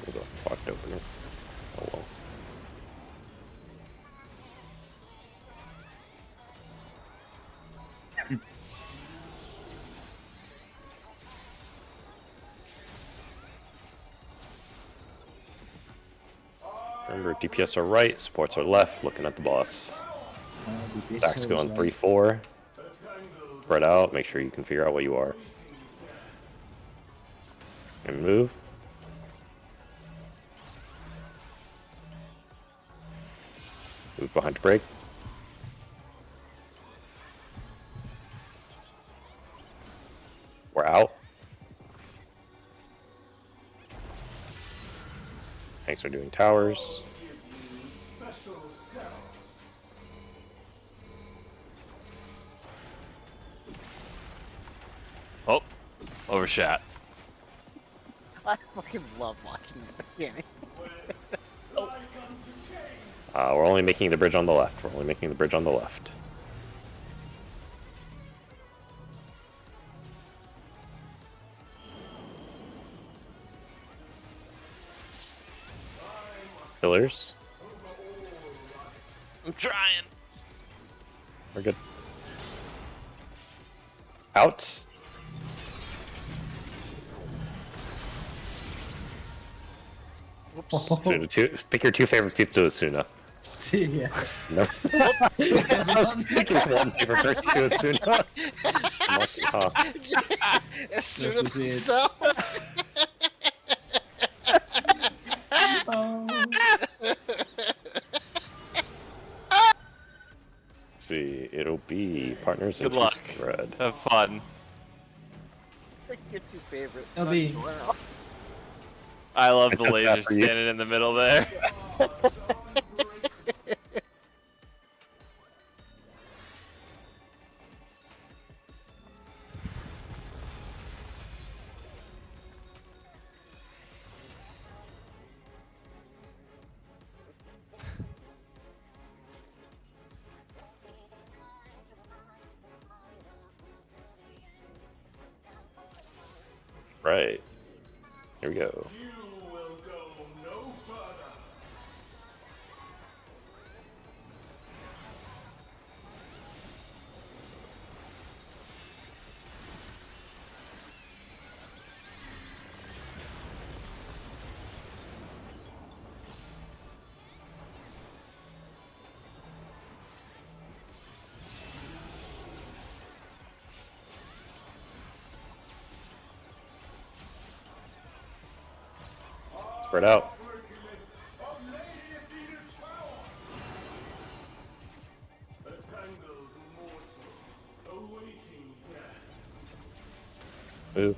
There's a fucked opener. Oh well. Remember, DPS are right, supports are left, looking at the boss. Stack's going 3-4. Spread out, make sure you can figure out what you are. And move. Move behind to break. We're out. Thanks for doing towers. Oh, overshot. I fucking love watching the beginning. We're only making the bridge on the left. We're only making the bridge on the left. Pillars. I'm trying. We're good. Out. Asuna, pick your two favorite people to Asuna. See ya. No. Pick your one favorite person to Asuna. As soon Love as to see it. themselves. Oh. See, it'll be partners Good and luck. spread. Have fun. Pick your two favorites. It'll be- I love I the took that lasers for you. standing in the middle there. Right. Here we go. Spread out. Move.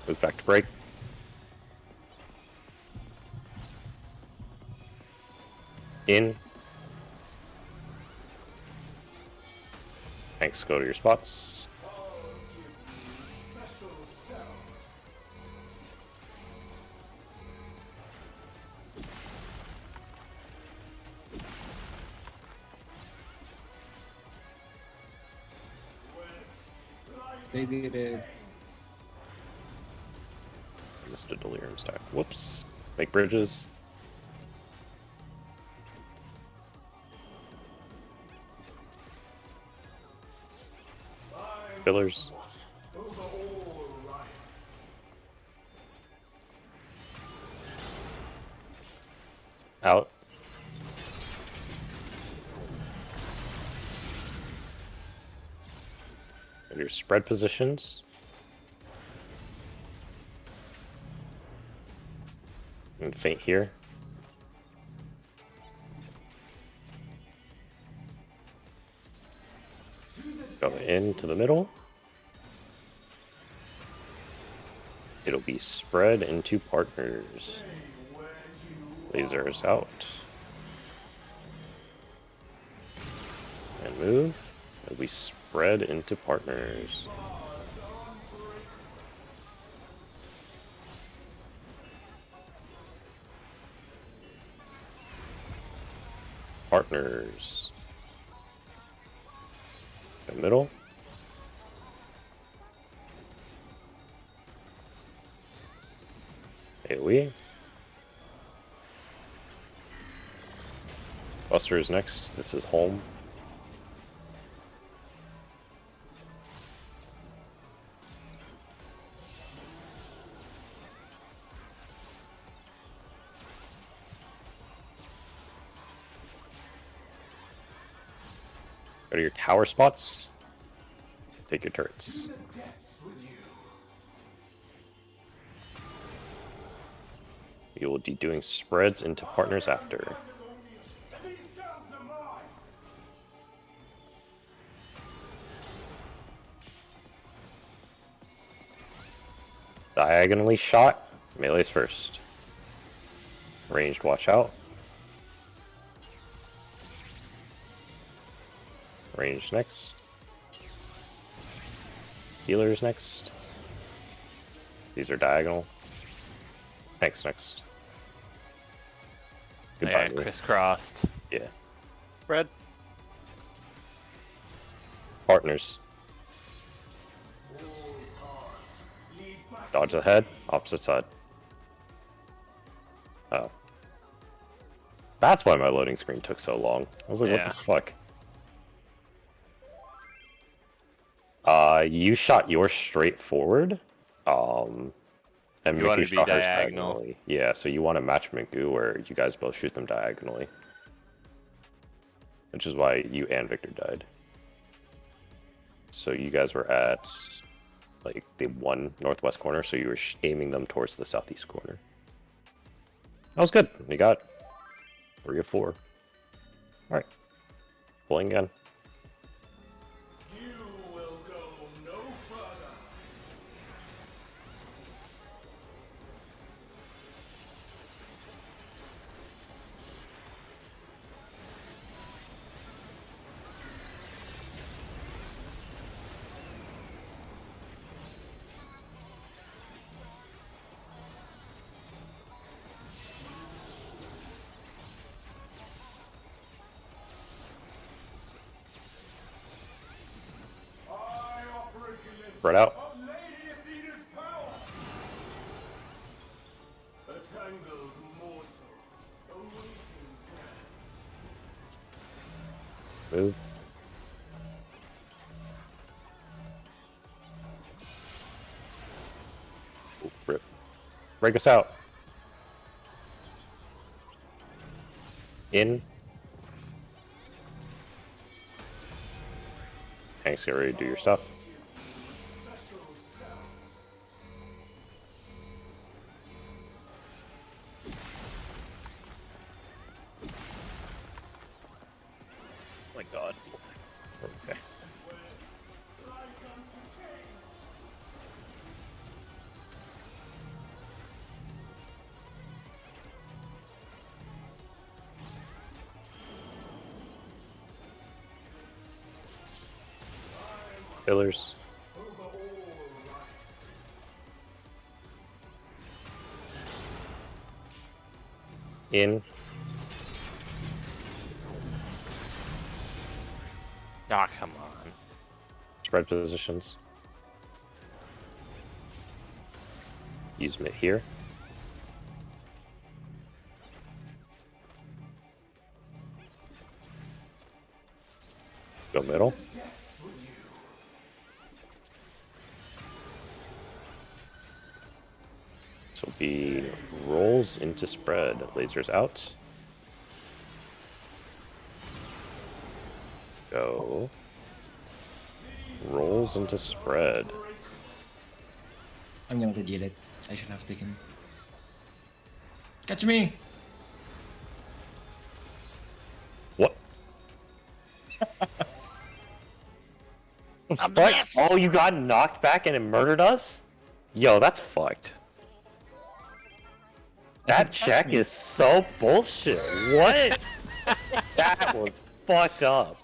Move back to break. In. Thanks, go to your spots. They did it. Missed a delirium stack. Whoops. Make bridges. Pillars. Out. And your spread positions. And faint here. Go into the middle. It'll be spread into partners. Lasers out. And move. It'll be spread into partners. Partners. The middle. AoE. Buster is next. This is home. Go to your tower spots. Take your turrets. You will be doing spreads into partners after. Diagonally shot. Melee's first. Ranged, watch out. Ranged next. Healers next. These are diagonal. Thanks next. Goodbye. Yeah, Melee. crisscrossed. Yeah. Fred. Partners. Dodge ahead, opposite side. Oh. That's why my loading screen took so long. I was like, Yeah. what the fuck? You shot yours straight forward. And You want Miku to be shot hers diagonal. diagonally. Yeah, so you want to match Miku where you guys both shoot them diagonally. Which is why you and Victor died. So you guys were at like the one northwest corner, so you were aiming them towards the southeast corner. That was good. You got 3 of 4. Alright. Pulling again. Spread out. Move. Ooh, rip. Break us out. In. Thanks, get ready to do your stuff. Oh my god. Okay. Pillars. In. Ah, come on. Spread positions. Use mid here. Go middle. This will be rolls into spread. Lasers out. Go. Rolls into spread. I'm gonna redeal it. I should have taken. Catch me! What? I'm What? missed. Oh, you got knocked back and it murdered us? Yo, that's fucked. That check is so bullshit. What? That was fucked up.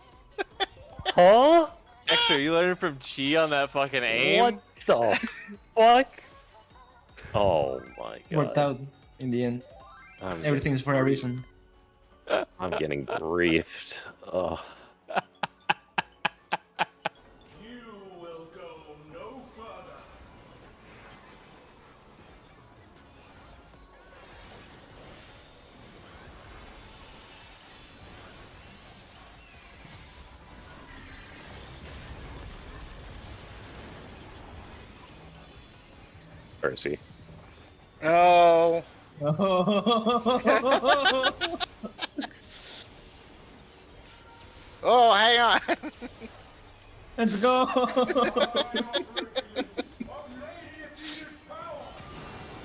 Huh? Extra, you learned from Chi on that fucking aim? What the fuck? Oh my god. Worked out in the end. I'm Everything's for a reason. I'm getting briefed. Ugh. Or is he? No. Oh, hang on. Let's go!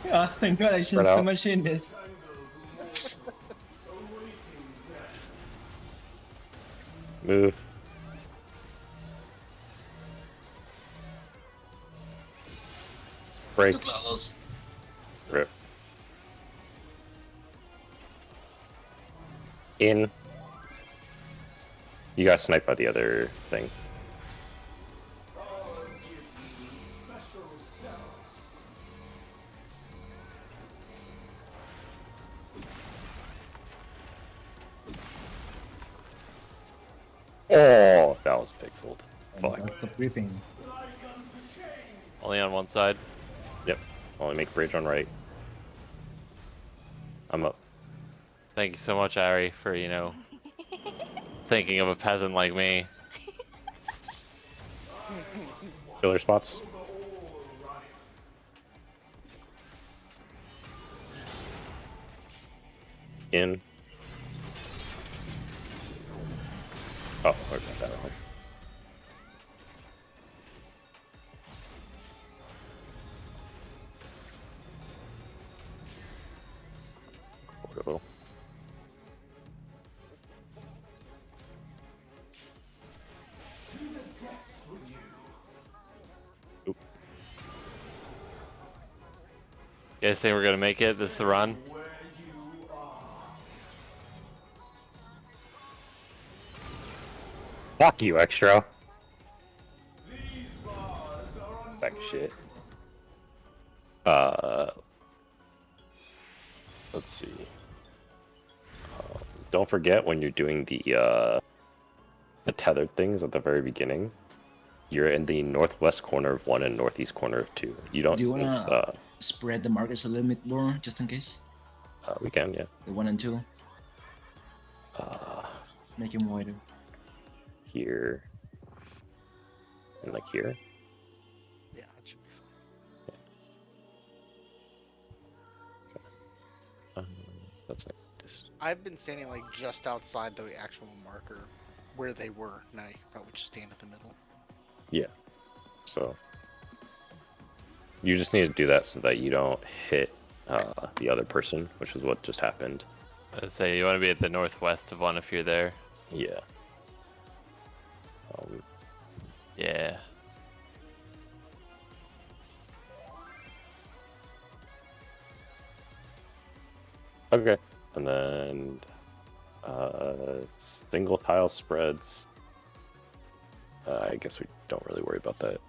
Yeah, thank God I Spread changed to out. machine this. Move. Break. Too close. Rip. In. You got sniped by the other thing. Oh, that was pixeled. Fuck. That's the briefing. Only on one side. Yep. Only make bridge on right. I'm up. Thank you so much, Ari, for, you know, thinking of a peasant like me. Killer spots. In. Oh, okay, that one. Portable. Oop. You guys think we're gonna make it? This is the run? Fuck you, extra. Sack of shit. Let's see. Don't forget when you're doing the tethered things at the very beginning. You're in the northwest corner of 1 and northeast corner of 2. You don't. Do you it's, wanna spread the markers a little bit more, just in case? we can, yeah. The 1 and 2. Uh, Make him wider. here. And like here. Yeah, it should be fine. That's like just. I've been standing like just outside the actual marker where they were. Now you can probably just stand at the middle. Yeah. So. You just need to do that so that you don't hit the other person, which is what just happened. I'd say you want to be at the northwest of one if you're there. Yeah. Yeah. Okay. And then single tile spreads. I guess we don't really worry about that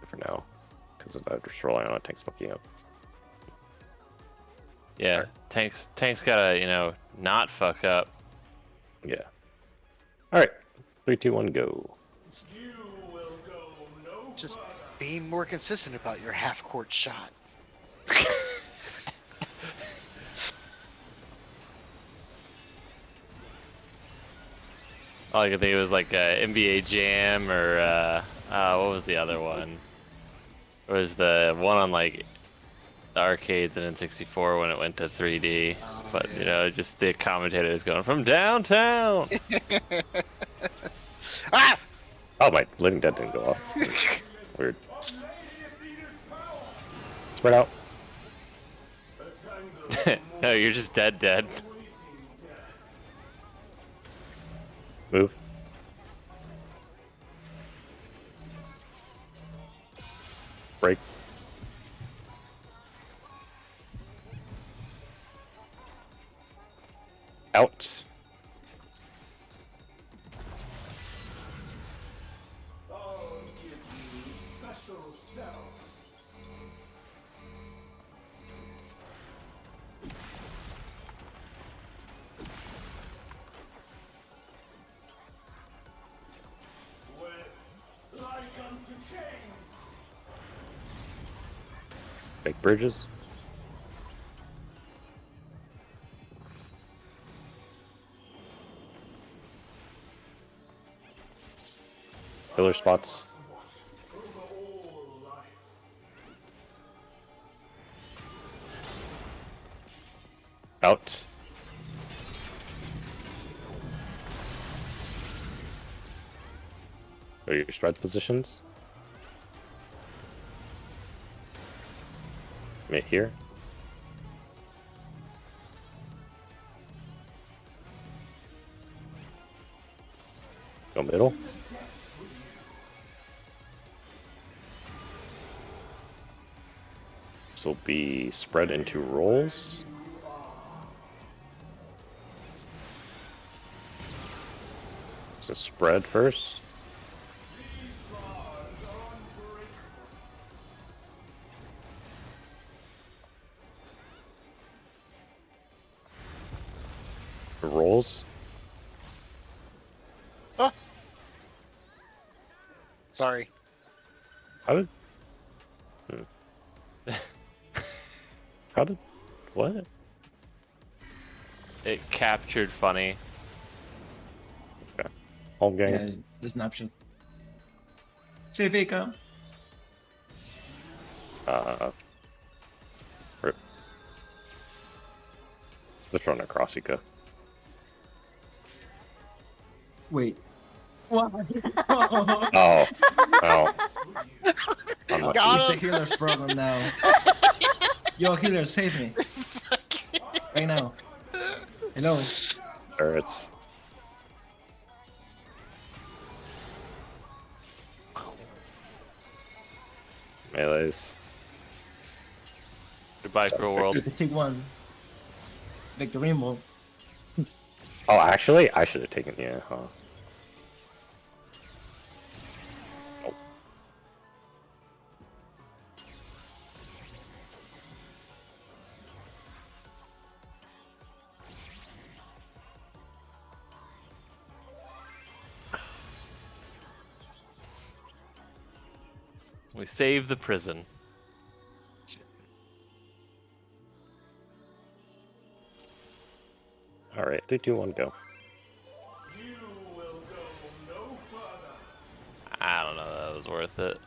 for now, because I'm just relying on tanks fucking up. Yeah. Alright. Tank's gotta, you know, not fuck up. Yeah. All right. 3, 2, 1, go. Just being more consistent about your half-court shot. All I could think of was like NBA Jam or what was the other one? It was the one on like the arcades and N64 when it went to 3D. Oh, But yeah. you know, just the commentator is going from downtown. Ah! Oh, my Living Dead didn't go off. Weird. Spread out. No, you're just dead. Move. Break. Out. Make bridges. Killer spots. Out. Go to your spread positions. Right here. Go middle. This will be spread into rolls. So spread first. Rolls. Oh. Sorry. How did? How did? What? It captured funny. Okay. Home game. Yeah, the snapshot. Save Ika. Rip. Let's run across Ika. Wait. What? Oh. Oh. I'm Got It's a him. healer's problem now. Yo, healer, save me. Right now. Hello. sure it's. Melees. Goodbye, cruel world. The take one. Like the rainbow. Oh, actually, I should have taken. Yeah. Huh. Nope. We save the prison. All right. 3, 2, 1, go. I don't know if that was worth it.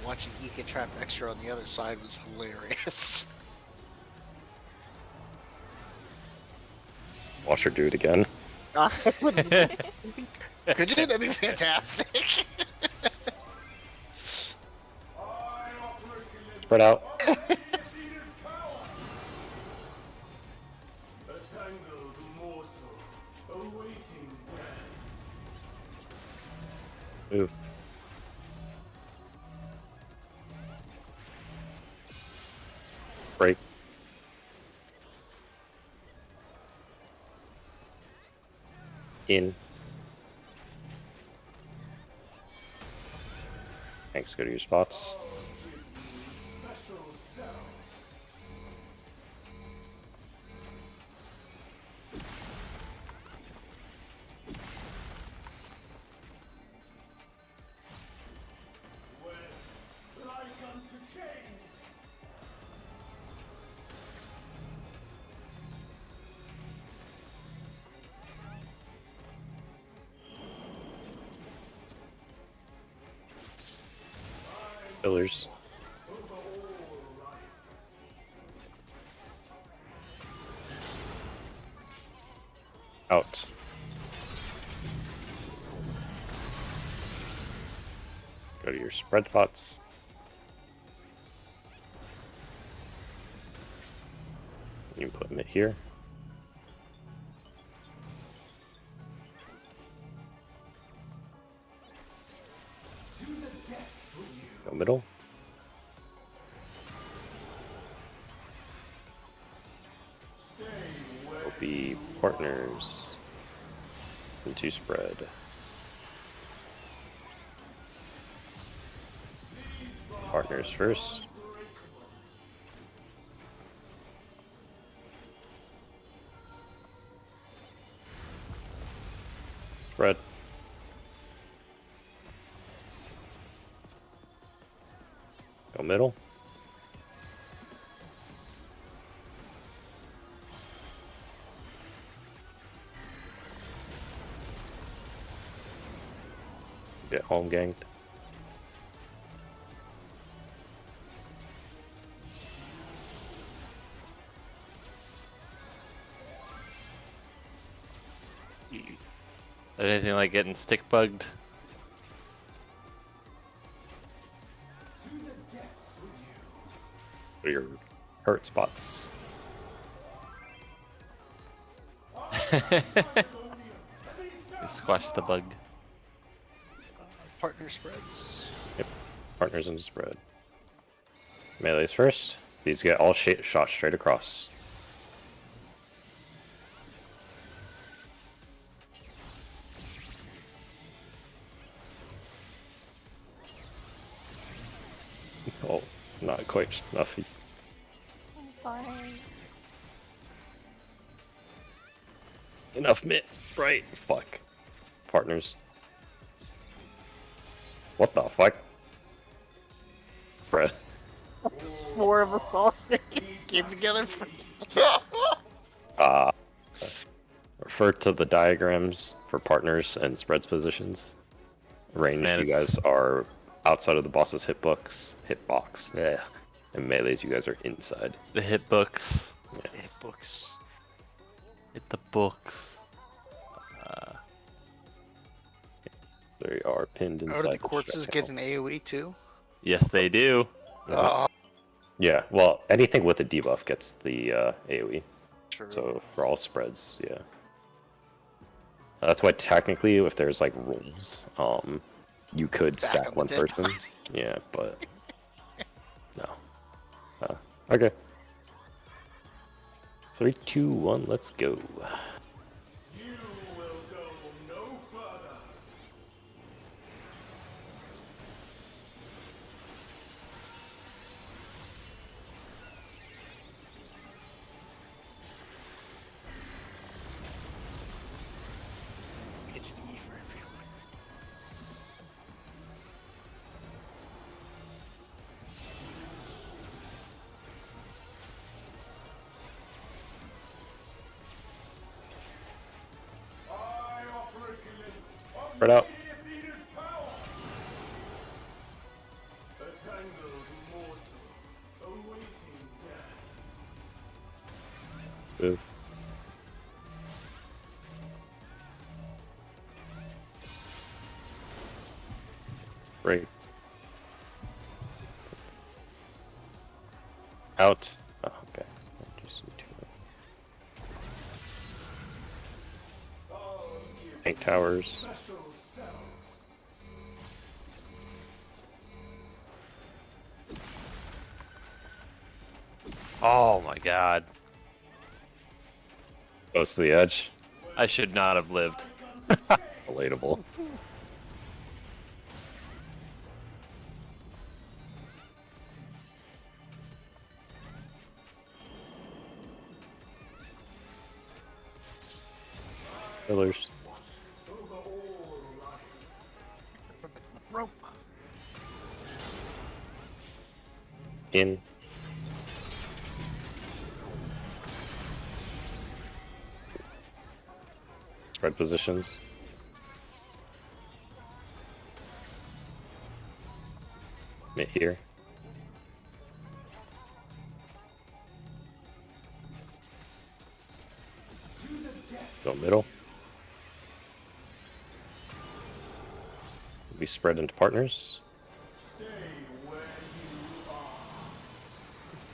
Watching Ika trap extra on the other side was hilarious. Watch her do it again. Could you? That'd be fantastic. Spread out. Move. Break. In. Thanks, go to your spots. Pillars. Out. Go to your spread spots. You can put them in here. Go middle. Will be partners into spread. Partners first. Spread. Go middle. Get home ganged. Anything like getting stick bugged? For your hurt spots. Squash the bug. Partner spreads. Yep. Partners into spread. Melee's first. These get all shot straight across. Oh, not quite enough. I'm sorry. Enough mitt. Right. Fuck. Partners. What the fuck? Brett. More of a saucer. Came together. Refer to the diagrams for partners and spreads positions. Range, Man, you guys are outside of the boss's hitbox. Yeah. And melees, you guys are inside. The hit books. Yeah. Hit books. Hit the books. They are pinned inside. Oh, did the corpses shadow. get an AoE too? Yes, they do. Oh, Yeah, well, anything with a debuff gets the AoE. true. So for all spreads, yeah. That's why technically, if there's like rules, you could Back sack up one the dead person. body. Yeah, but no. Okay. 3, 2, 1, let's go. Get an E for everyone. Spread out. Move. Break. Out. Oh, okay. I just need to. Paint towers. Oh my god. Close to the edge. I should not have lived. Relatable. Pillars. Rope. In. Spread positions. Mid here. Go middle. We spread into partners.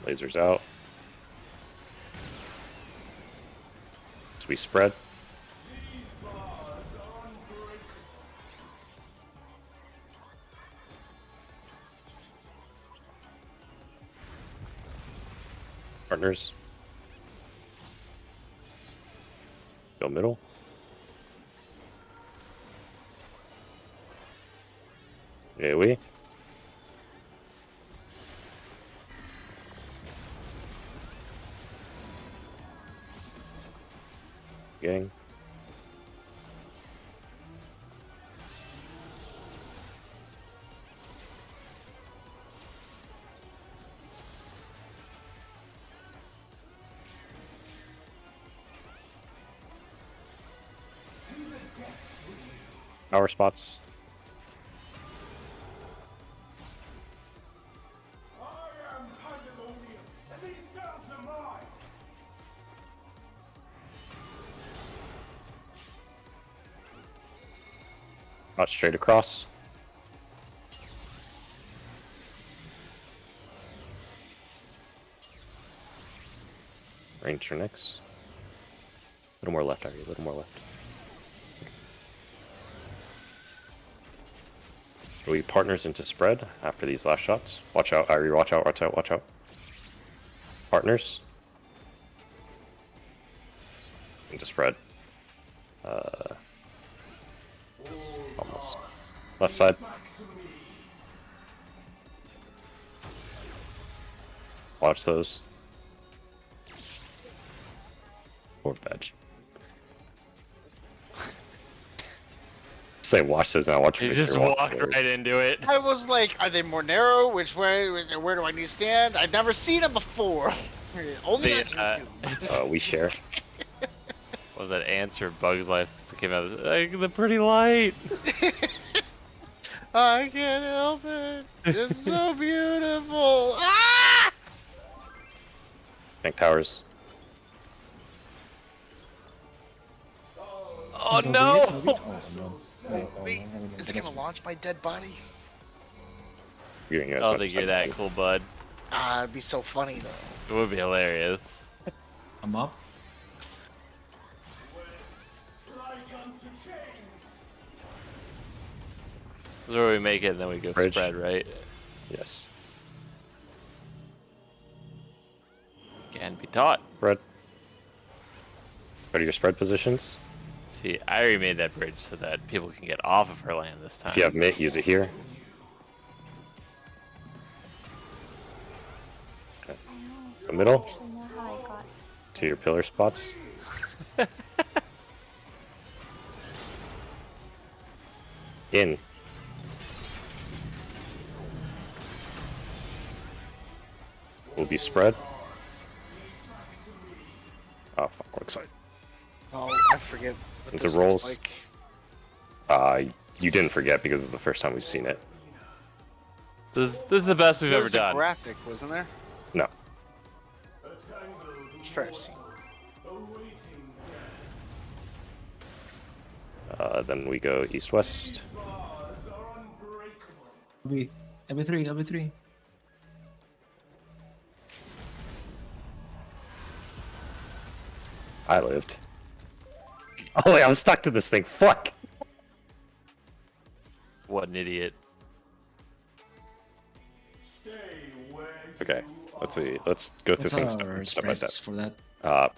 Lasers out. So we spread. Partners. Go middle. AoE. Gang. Power spots. Not straight across. Range your next. A little more left, Ari. A little more left. We partners into spread after these last shots. Watch out, Ari. Watch out, watch out, watch out. Partners. Into spread. Almost. Left side. Watch those. Or badge. Say watch those now. Watch. He just walked right into it. I was like, are they more narrow? Which way? Where do I need to stand? I've never seen them before. Only on YouTube. We share. Was that ants or Bugs Life came out? Like the pretty light. I can't help it. It's so beautiful. Ah! Tank towers. Oh no! Oh, no. Wait, it's gonna launch my dead body. I don't think you're that cool, bud. Ah, it'd be so funny though. It would be hilarious. I'm up. This is where we make it and then we go Bridge. spread, right? Yes. Can be taught. Spread. What are your spread positions? See, I already made that bridge so that people can get off of her land this time. If you have mitt, use it here. Okay. The middle. I don't know how I got. To your pillar spots. In. Will be spread. Oh, fuck, we're excited. Oh, I forget what Into this rolls. looks like. You didn't forget because it's the first time we've seen it. This is the best we've There ever was a done. graphic, wasn't there? No. Sure, I've seen it. Then we go east-west. Every three. I lived. Oh wait, I'm stuck to this thing. Fuck! What an idiot. Okay, let's see. Let's go through What's things our step by spreads step. for that?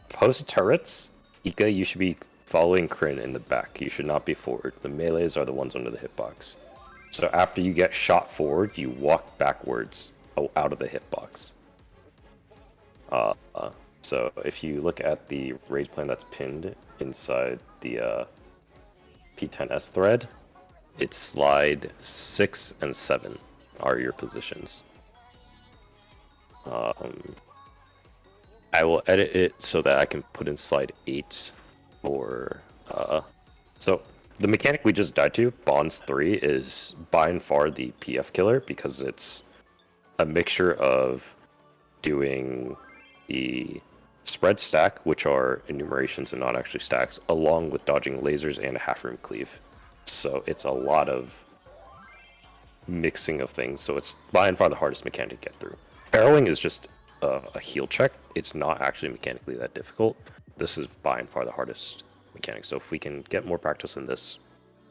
Post turrets, Ika, you should be following Kryn in the back. You should not be forward. The melees are the ones under the hitbox. So after you get shot forward, you walk backwards out of the hitbox. So if you look at the raid plan that's pinned inside the p10s thread, it's slide 6 and 7 are your positions. I will edit it so that I can put in slide 8 for so the mechanic we just died to, Bonds 3, is by and far the PF killer because it's a mixture of doing the spread stack, which are enumerations and not actually stacks, along with dodging lasers and a half room cleave. So it's a lot of mixing of things. So it's by and far the hardest mechanic to get through. Arrowing is just a heal check. It's not actually mechanically that difficult. This is by and far the hardest mechanic. So if we can get more practice in this,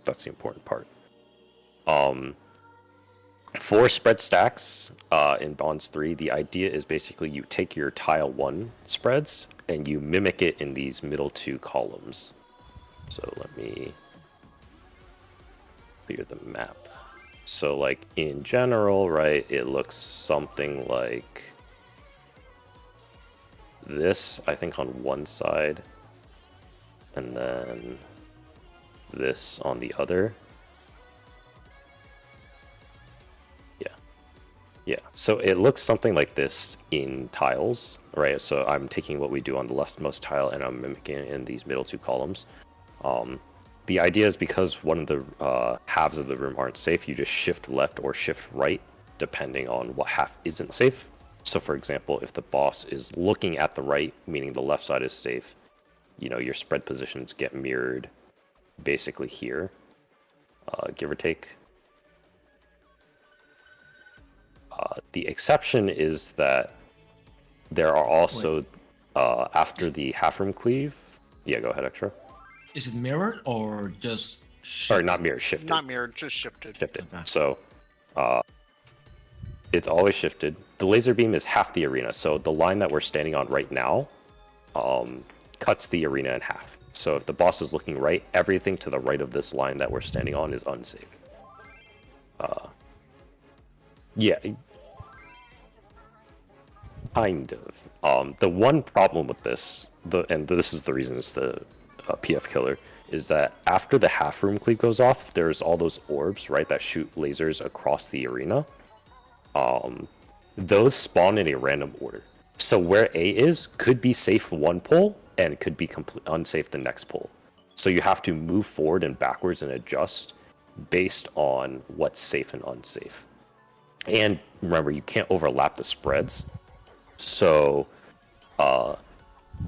that's the important part. For spread stacks in Bonds 3, the idea is basically you take your tile 1 spreads and you mimic it in these middle 2 columns. So let me clear the map. So like in general, right, it looks something like this, I think, on one side, and then this on the other. Yeah, so it looks something like this in tiles, right? So I'm taking what we do on the leftmost tile and I'm mimicking it in these middle 2 columns. The idea is because one of the halves of the room aren't safe, you just shift left or shift right, depending on what half isn't safe. So for example, if the boss is looking at the right, meaning the left side is safe, you know, your spread positions get mirrored basically here. give or take. The exception is that there are also, after the half-room cleave... Yeah, go ahead, Extra. Is it mirrored or just Or shifted? not mirrored, shifted. Not mirrored, just shifted. Shifted. Okay. So, it's always shifted. The laser beam is half the arena, so the line that we're standing on right now cuts the arena in half. So if the boss is looking right, everything to the right of this line that we're standing on is unsafe. Yeah. Kind of. The one problem with this, and this is the reason it's the PF killer, is that after the half-room cleave goes off, there's all those orbs, right, that shoot lasers across the arena. Those spawn in a random order. So where A is could be safe one pull and could be unsafe the next pull. So you have to move forward and backwards and adjust based on what's safe and unsafe. And remember, you can't overlap the spreads. So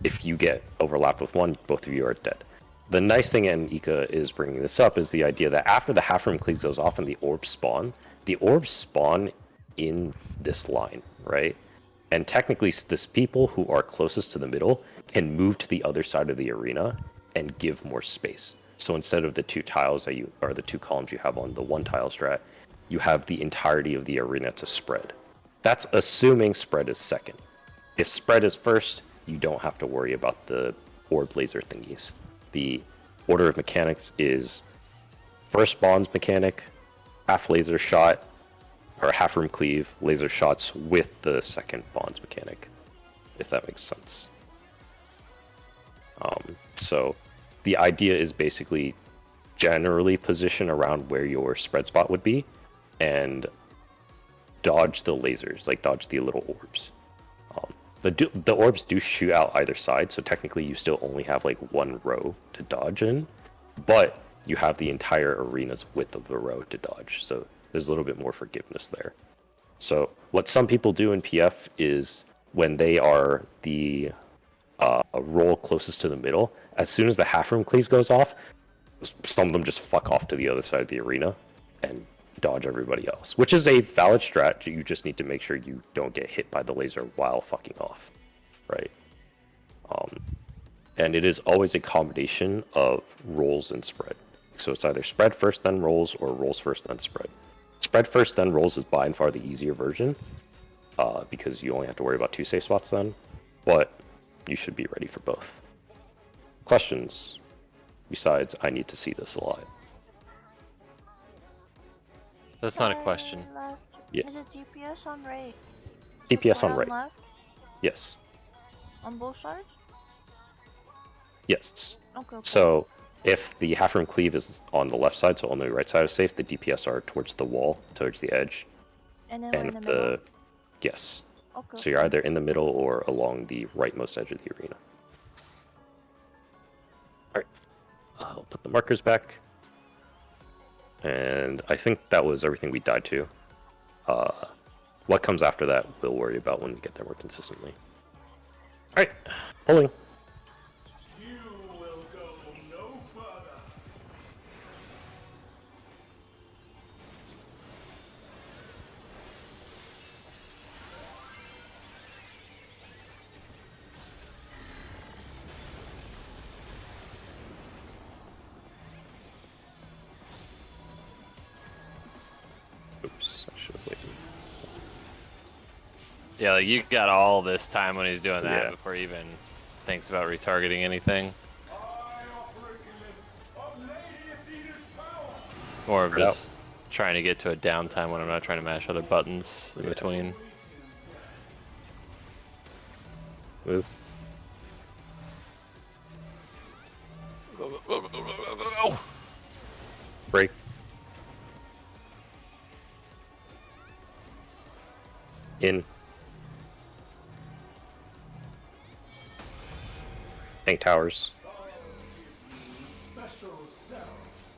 if you get overlapped with one, both of you are dead. The nice thing, and Ika is bringing this up, is the idea that after the half-room cleave goes off and the orbs spawn in this line, right? And technically, this people who are closest to the middle can move to the other side of the arena and give more space. So instead of the two tiles that or the two columns you have on the one tile strat, you have the entirety of the arena to spread. That's assuming spread is second. If spread is first, you don't have to worry about the orb laser thingies. The order of mechanics is first bonds mechanic, half laser shot, or half room cleave, laser shots with the second bonds mechanic, if that makes sense. So the idea is basically generally position around where your spread spot would be and dodge the lasers, like dodge the little orbs. The orbs do shoot out either side, so technically you still only have like one row to dodge in, but you have the entire arena's width of the row to dodge, so there's a little bit more forgiveness there. So what some people do in PF is when they are the roll closest to the middle, as soon as the half room cleave goes off, some of them just fuck off to the other side of the arena and dodge everybody else, which is a valid strat. You just need to make sure you don't get hit by the laser while fucking off, right? And it is always a combination of rolls and spread. So it's either spread first then rolls, or rolls first then spread. Spread first then rolls is by and far the easier version, because you only have to worry about two safe spots then, but you should be ready for both. Questions? Besides, I need to see this a lot. That's not a question. Left. Yeah. Is it DPS on right? DPS on right. Left? Yes. On both sides? Yes. Okay. So if the half room cleave is on the left side, so only the right side is safe, the DPS are towards the wall, towards the edge. And then we're in And the if middle. yes. Okay. So you're either in the middle or along the rightmost edge of the arena. Alright. I'll put the markers back. And I think that was everything we died to. What comes after that, we'll worry about when we get there more consistently. Alright, pulling. You will go no further. Oops, I should have waited. Yeah, like you got all this time when he's doing that Yeah. before he even thinks about retargeting anything. I operate limits of Lady Athena's power. More of Yep. just trying to get to a downtime when I'm not trying to mash other buttons in between. Move. Break. In. Tank towers. Special cells.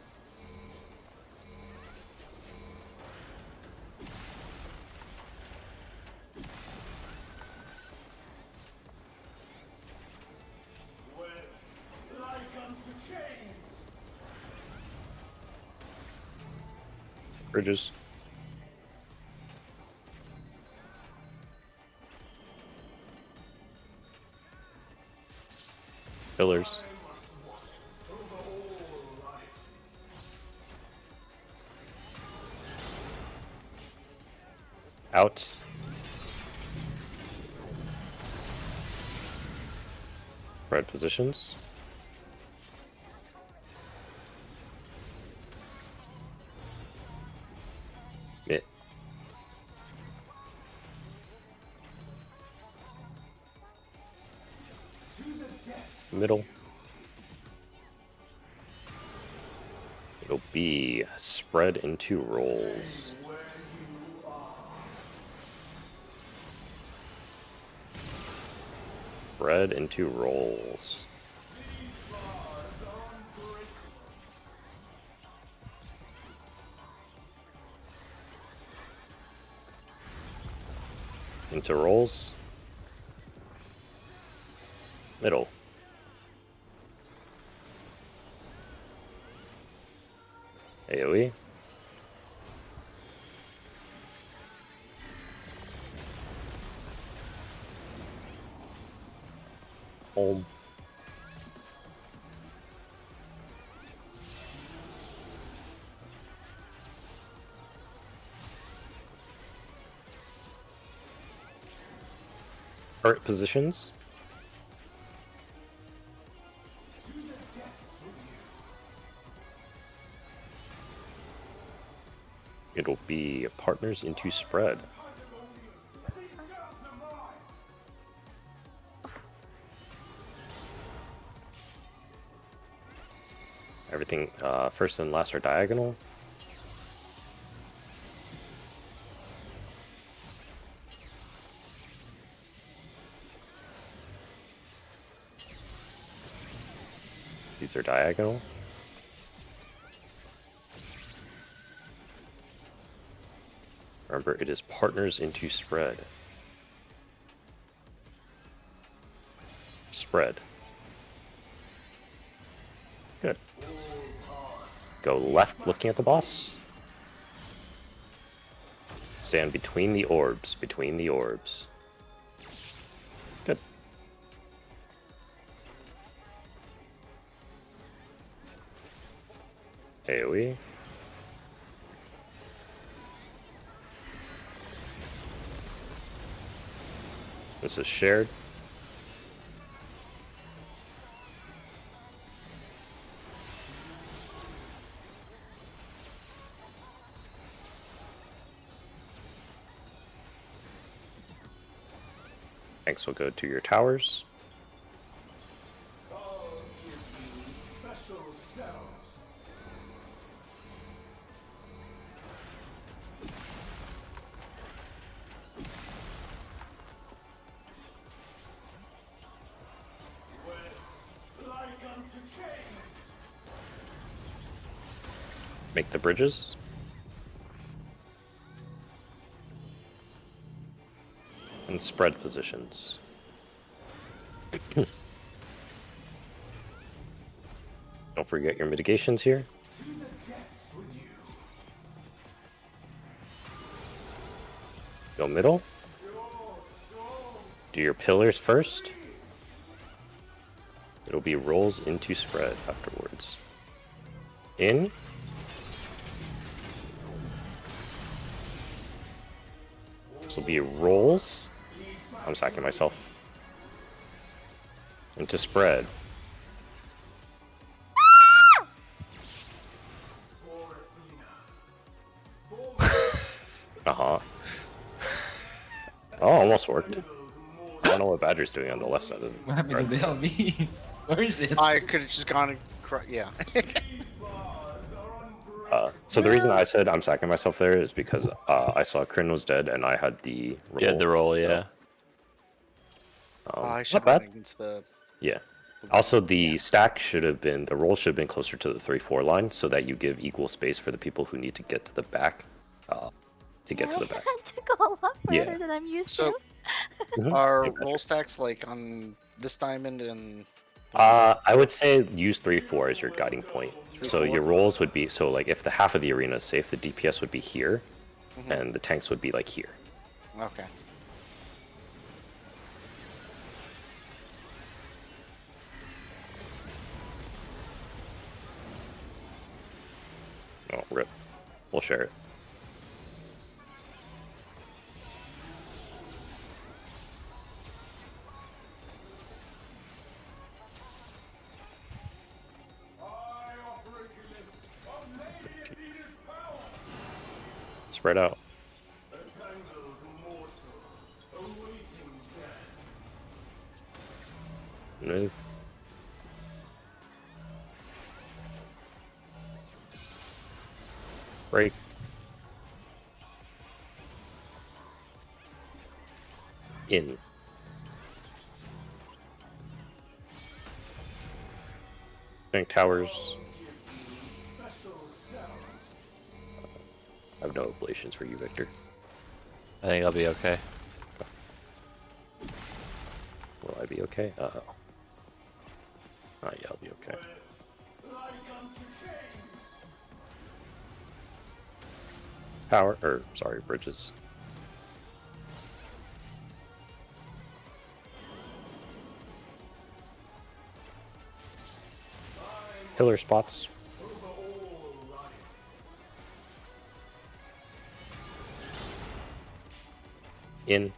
Webs like unto chains. Bridges. Pillars. Out. Red positions. Mid. Middle. It'll be spread into rolls. Spread into rolls. Into rolls. Middle. AoE. Home. Current positions. It'll be partners into spread. Everything first and last are diagonal. These are diagonal. Remember, it is partners into spread. Spread. Good. Go left, looking at the boss. Stand between the orbs, between the orbs. Good. AoE. This is shared. Thanks will go to your towers. Special cells. Like unto chains. Make the bridges. And spread positions. Don't forget your mitigations here. To the depths with you. Go middle. Do your pillars first. It'll be rolls into spread afterwards. In. This will be rolls. I'm sacking myself. Into spread. Uh-huh. Oh, almost worked. I don't know what Badger's doing on the left side of the What happened to the LB? Where is it? I could have just gone and yeah. So the reason I said I'm sacking myself there is because I saw Kryn was dead and I had the roll. You had the roll, yeah. I Not should bad. run against the. Yeah. Also, the stack should have been, the roll should have been closer to the 3-4 line so that you give equal space for the people who need to get to the back. To get to the I back. had to go a lot further Yeah. than I'm used So to. Mhm. are Yeah, gotcha. roll stacks like on this diamond and I would say use 3-4 as your guiding point. So your roles would be, so like if the half of the arena is safe, the DPS would be here, and the tanks would be like here. Okay. Oh, rip. We'll share it. I operate limits of Lady Athena's power. Spread out. A tangled morsel awaiting death. Move. Break. In. Tank towers. I have no ablations for you, Victor. I think I'll be okay. Will I be okay? Uh-oh. Oh, yeah, I'll be okay. Like unto chains. Power, or, sorry, bridges. Pillar spots. In.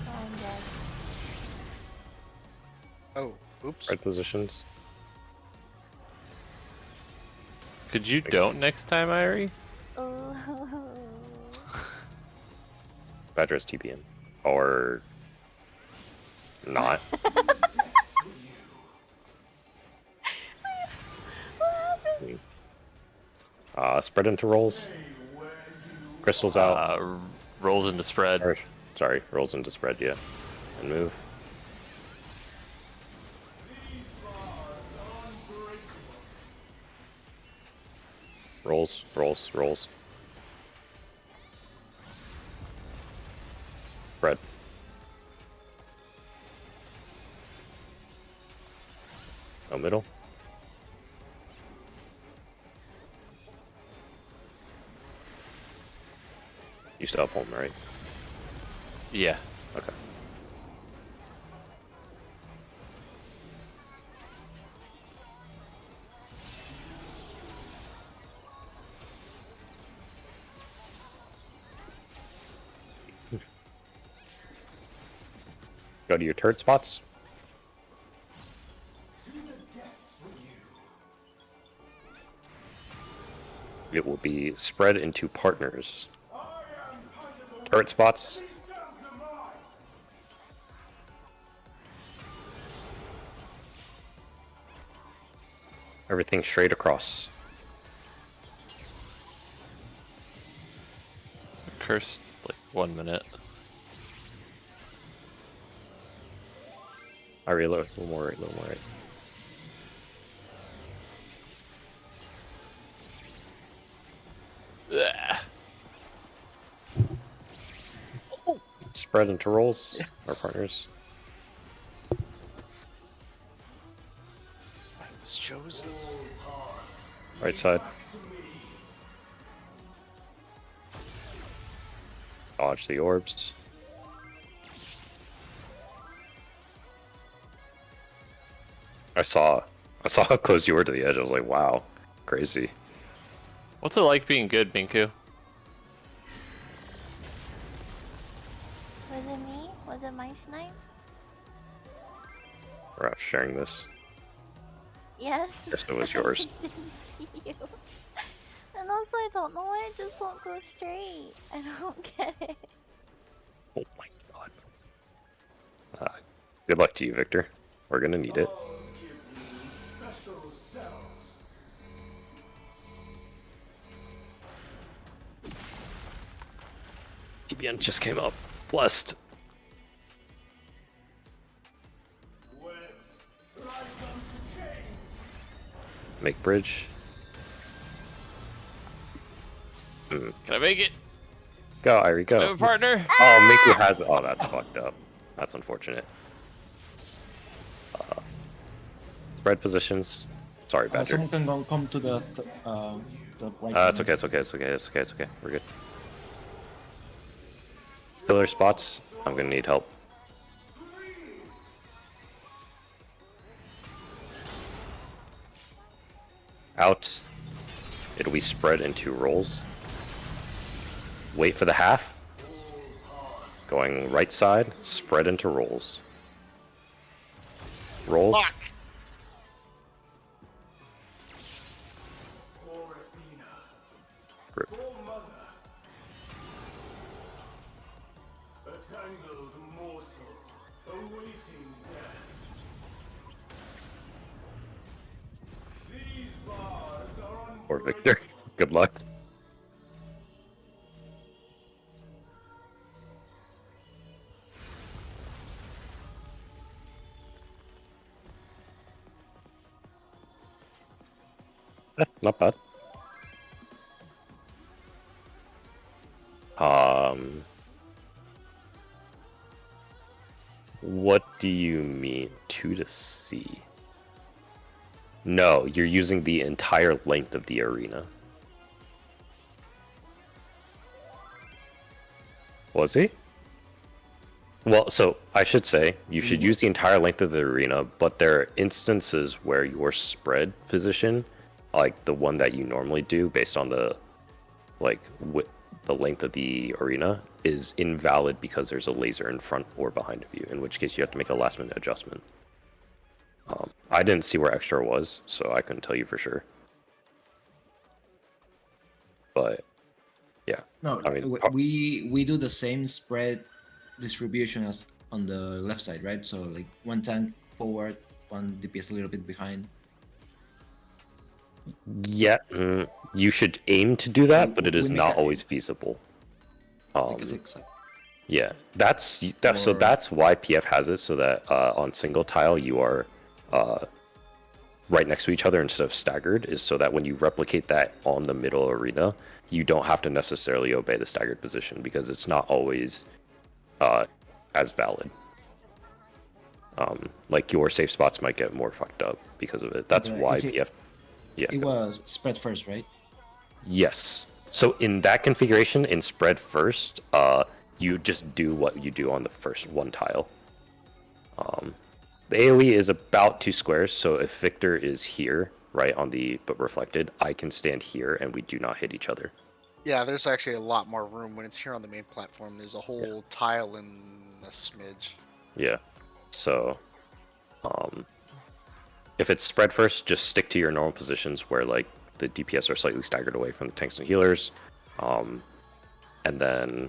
I'm dead. Oh, oops. Red positions. Could you don't next time, Irie? Oh. Address TPM. Or not. Spread into rolls. Crystals out. Rolls into spread. Or, sorry, rolls into spread, yeah. And move. Rolls, rolls, rolls. Spread. Oh, middle. You still have home, right? Yeah. Okay. Go to your turret spots. It will be spread into partners. Turret spots. Everything straight across. Cursed like 1 minute. I reload. A little more right, a little more right. Spread into rolls. Our partners. I was chosen. Right side. Dodge the orbs. I saw how close you were to the edge. I was like, wow, crazy. What's it like being good, Binku? Was it me? Was it my snipe? We're out sharing this. Yes. Yes, it was yours. I didn't see you. And also, I don't know why it just won't go straight. I don't get it. Oh my god. Good luck to you, Victor. We're gonna need it. Special cells. TBN just came up. Blessed. Webs like unto chains. Make bridge. Can I make it? Go, Irie, I have go. a partner. Oh, Mickey has. Oh, that's fucked up. That's unfortunate. Spread positions. Sorry, Badger. Someone can come to the right. It's okay, it's okay, it's okay, it's okay, it's okay. We're good. Pillar spots. I'm gonna need help. Out. It'll be spread into rolls. Wait for the half. Going right side, spread into rolls. Rolls. Fuck. For Athena, Rip. for Mother. A tangled morsel, awaiting death. These bars are Or Victor. Good luck. Not bad. What do you mean 2 to C? No, you're using the entire length of the arena. Was he? Well, so I should say you should use the entire length of the arena, but there are instances where your spread position, like the one that you normally do based on the the length of the arena, is invalid because there's a laser in front or behind of you, in which case you have to make a last minute adjustment. I didn't see where extra was, so I couldn't tell you for sure. But yeah, No, I mean, we do the same spread distribution as on the left side, right? So like one tank forward, one DPS a little bit behind. yeah, you should aim to do that, but it is We make not a- always feasible. Because it's Yeah, that's so Or- that's why PF has it, so that on single tile you are right next to each other instead of staggered, is so that when you replicate that on the middle arena, you don't have to necessarily obey the staggered position because it's not always as valid. Like your safe spots might get more fucked up because of it. That's Okay, why is it- PF. Yeah. it go. was spread first, right? Yes. So in that configuration, in spread first, you just do what you do on the first one tile. The AoE is about 2 squares, so if Victor is here, right, on the but reflected, I can stand here and we do not hit each other. Yeah, there's actually a lot more room when it's here on the main platform. There's a whole tile and a smidge. Yeah. So, if it's spread first, just stick to your normal positions where like the DPS are slightly staggered away from the tanks and healers. And then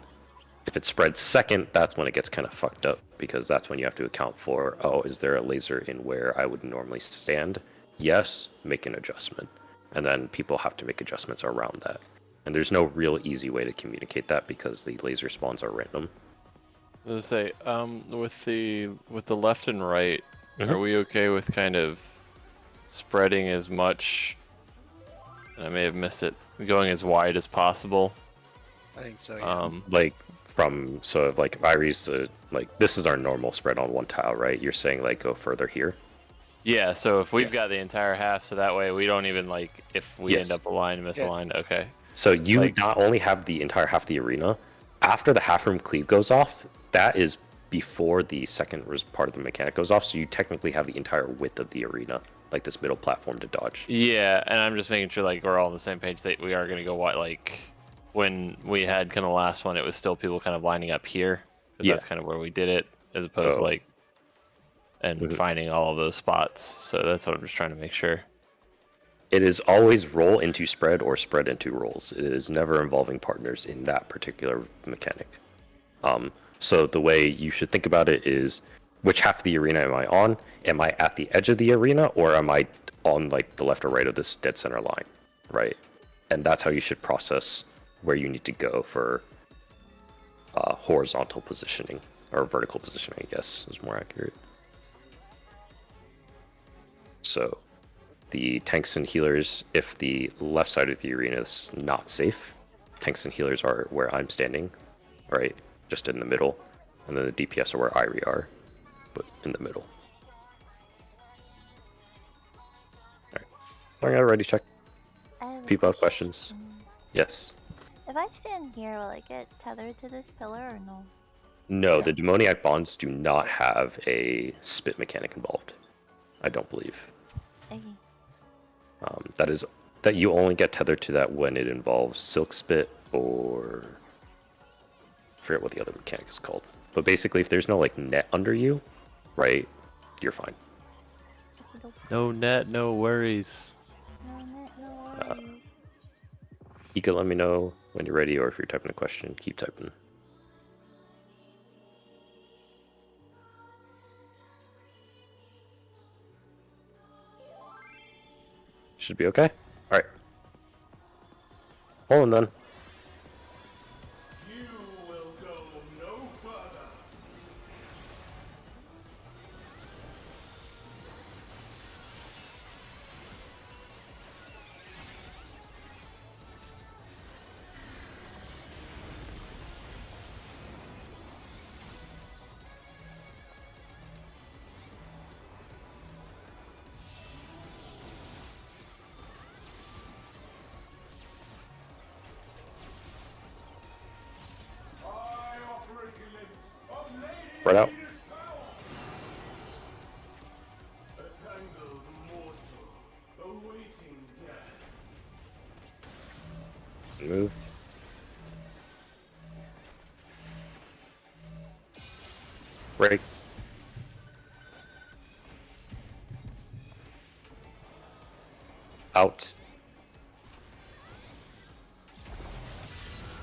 if it's spread second, that's when it gets kind of fucked up because that's when you have to account for, oh, is there a laser in where I would normally stand? Yes, make an adjustment. And then people have to make adjustments around that. And there's no real easy way to communicate that because the laser spawns are random. I was gonna say, with the left and right, Mhm. are we okay with kind of spreading as much? And I may have missed it. Going as wide as possible. I think so. Yeah. Like from so if like if Iris like this is our normal spread on one tile, right? You're saying like go further here. Yeah. So if we've got the entire half, so that way we don't even like if we Yes. end up aligned, misaligned. Okay. So you Like- not only have the entire half of the arena, after the half room cleave goes off, that is before the second part of the mechanic goes off. So you technically have the entire width of the arena, like this middle platform to dodge. Yeah, and I'm just making sure like we're all on the same page that we are gonna go wide. Like when we had kind of last one, it was still people kind of lining up here. 'Cause Yeah. That's kind of where we did it, as opposed So- to like and Mhm. finding all of those spots. So that's what I'm just trying to make sure. It is always roll into spread or spread into rolls. It is never involving partners in that particular mechanic. So the way you should think about it is, which half of the arena am I on? Am I at the edge of the arena, or am I on like the left or right of this dead center line, right? And that's how you should process where you need to go for horizontal positioning, or vertical positioning, I guess is more accurate. So the tanks and healers, if the left side of the arena is not safe, tanks and healers are where I'm standing, right? Just in the middle. And then the DPS are where Irie are, but in the middle. Sorry, I already checked. I have a People have questions. question. Yes. If I stand here, will I get tethered to this pillar or no? No, Yeah. the demoniac bonds do not have a spit mechanic involved. I don't believe. Okay. That you only get tethered to that when it involves silk spit or I forget what the other mechanic is called. But basically, if there's no like net under you, right, you're fine. Okey-doke. No net, no worries. No net, no worries. You can let me know when you're ready, or if you're typing a question, keep typing. Should be okay. All right. Hold on then. You will go no further. I offer a glimpse of Lady Spread out. Athena's power. A tangled morsel awaiting death. Move. Break. Out.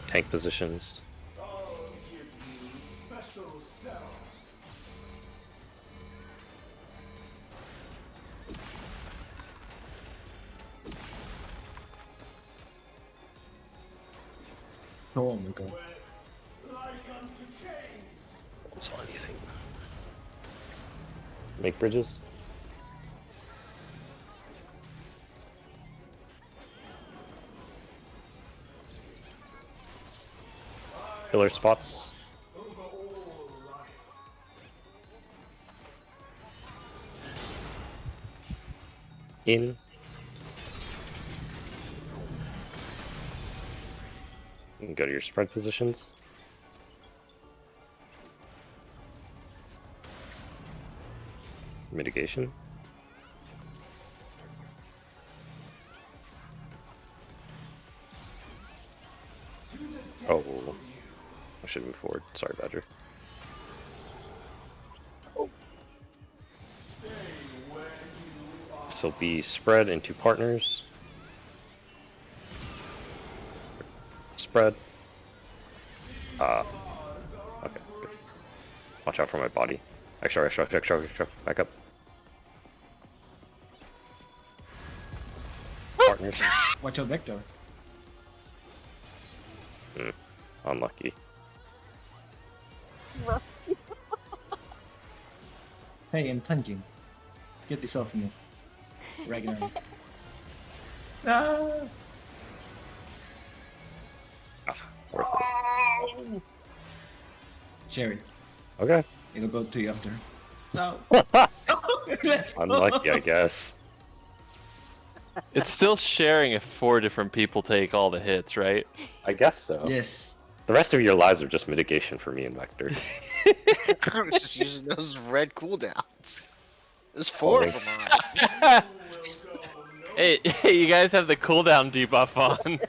Tank positions. I'll give you special cells. Oh my god. Like unto chains. Don't saw anything. Make bridges. Pillar spots. Over all life. In. You can go to your spread positions. Mitigation. Oh, I should move forward. Sorry, Badger. This will be spread into partners. Spread. Okay. Good. Watch out for my body. Extra. Back up. Partners. Watch out, Vector. Unlucky. Hey, I'm tanking. Get this off me. Ragnar. Ah! Worth it. Sherry, Okay. it'll go to you after. No. Let's go. Unlucky, I guess. It's still sharing if 4 different people take all the hits, right? I guess so. Yes. The rest of your lives are just mitigation for me and Vector. I was just using those red cooldowns. There's 4 of them on. Hey, you guys have the cooldown debuff on.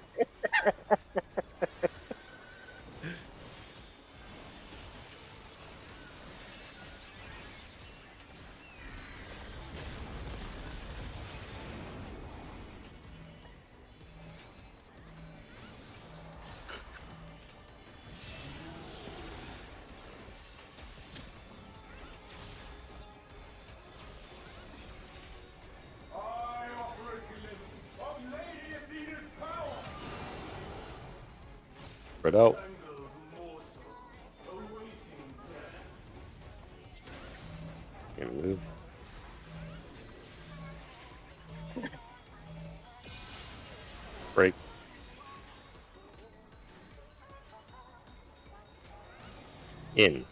I offer a glimpse of Lady Athena's power. Spread out. Tangled morsel awaiting death. Gonna move. Break. In.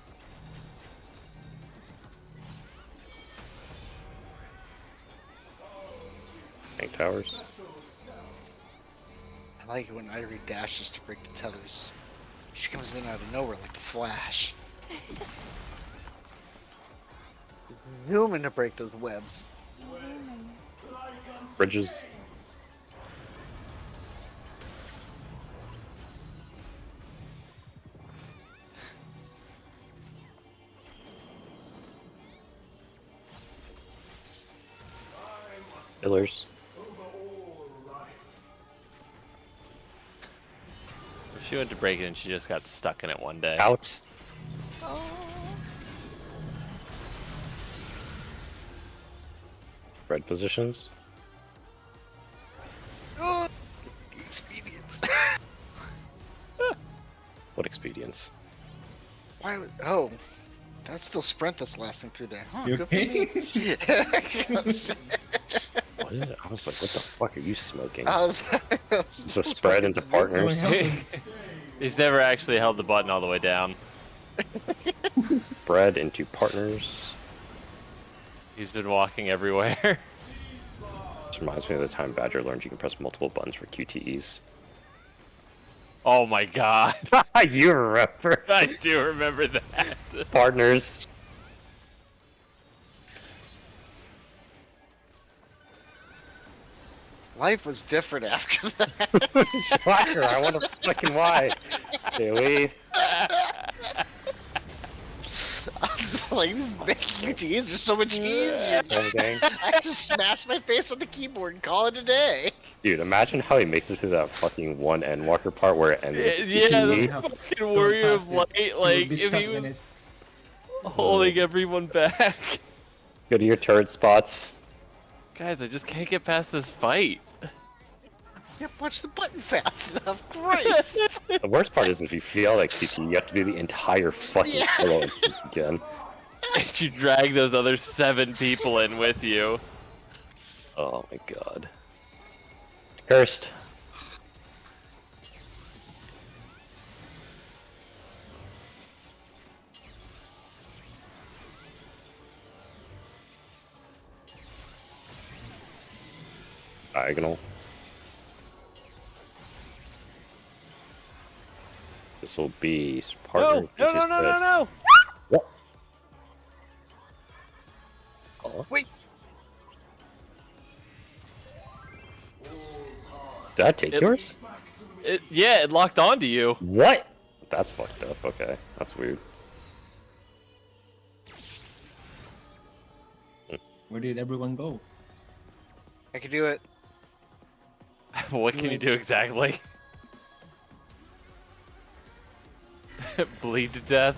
Tank towers. I like it when Ivory dashes to break the tethers. She comes in out of nowhere like the Flash. Zooming to break those webs. Bridges. Pillars. She went to break it and she just got stuck in it one day. Out. Oh. Red positions. Oh, the expedience. What expedience? Why would, oh, that's still sprint that's lasting through there. Huh, You good for me. What? I was like, what the fuck are you smoking? I was It's a spread into partners. He's never actually held the button all the way down. Spread into partners. He's been walking everywhere. This reminds me of the time Badger learned you can press multiple buttons for QTEs. Oh my god. You remember? I do remember that. Partners. Life was different after that. Shocker, I wonder fucking why. Really? I was like, these big QTs are so much easier. Okay. I just smash my face on the keyboard and call it a day. Dude, imagine how he makes it through that fucking one Endwalker part where it ends with Yeah, QTE. the fucking warrior of light, like, if he was holding everyone back. Go to your turret spots. Guys, I just can't get past this fight. Can't punch the button fast enough. Christ. The worst part is if you fail like QTE, you have to do the entire fucking Yeah. solo instance again. And you drag those other 7 people in with you. Oh my god. Cursed. Diagonal. This will be partner. No! What? Oh. Wait. Did I take yours? Yeah, it locked onto you. What? That's fucked up. Okay, that's weird. Where did everyone go? I can do it. What can you do exactly? Bleed to death.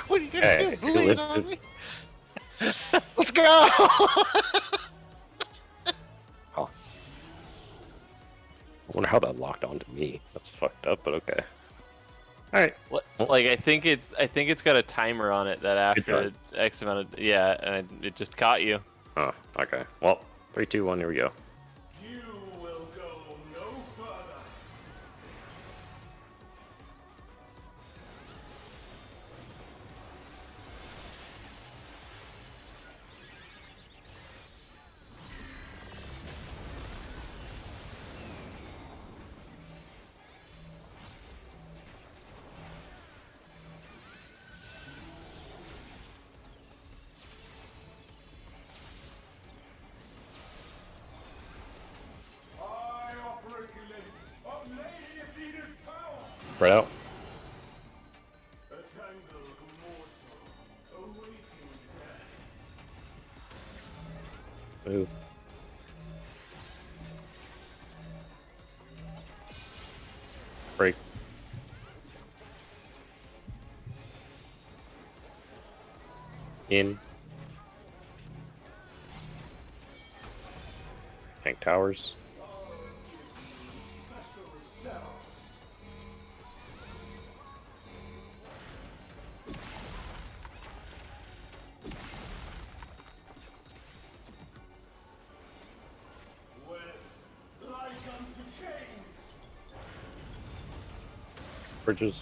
What are you gonna Hey, do? Bully it let's on do- me? Let's go! Huh. I wonder how that locked onto me. That's fucked up, but okay. Alright. Like I think it's got a timer on it that after does. X amount of and it just caught you. Oh, okay. Well, 3, 2, 1, here we go. You will go no further. I operate the limits of Lady Athena's power. Spread out. A tangled morsel awaiting death. Move. Break. In. Tank towers. Special cells. Webs like unto chains. Bridges.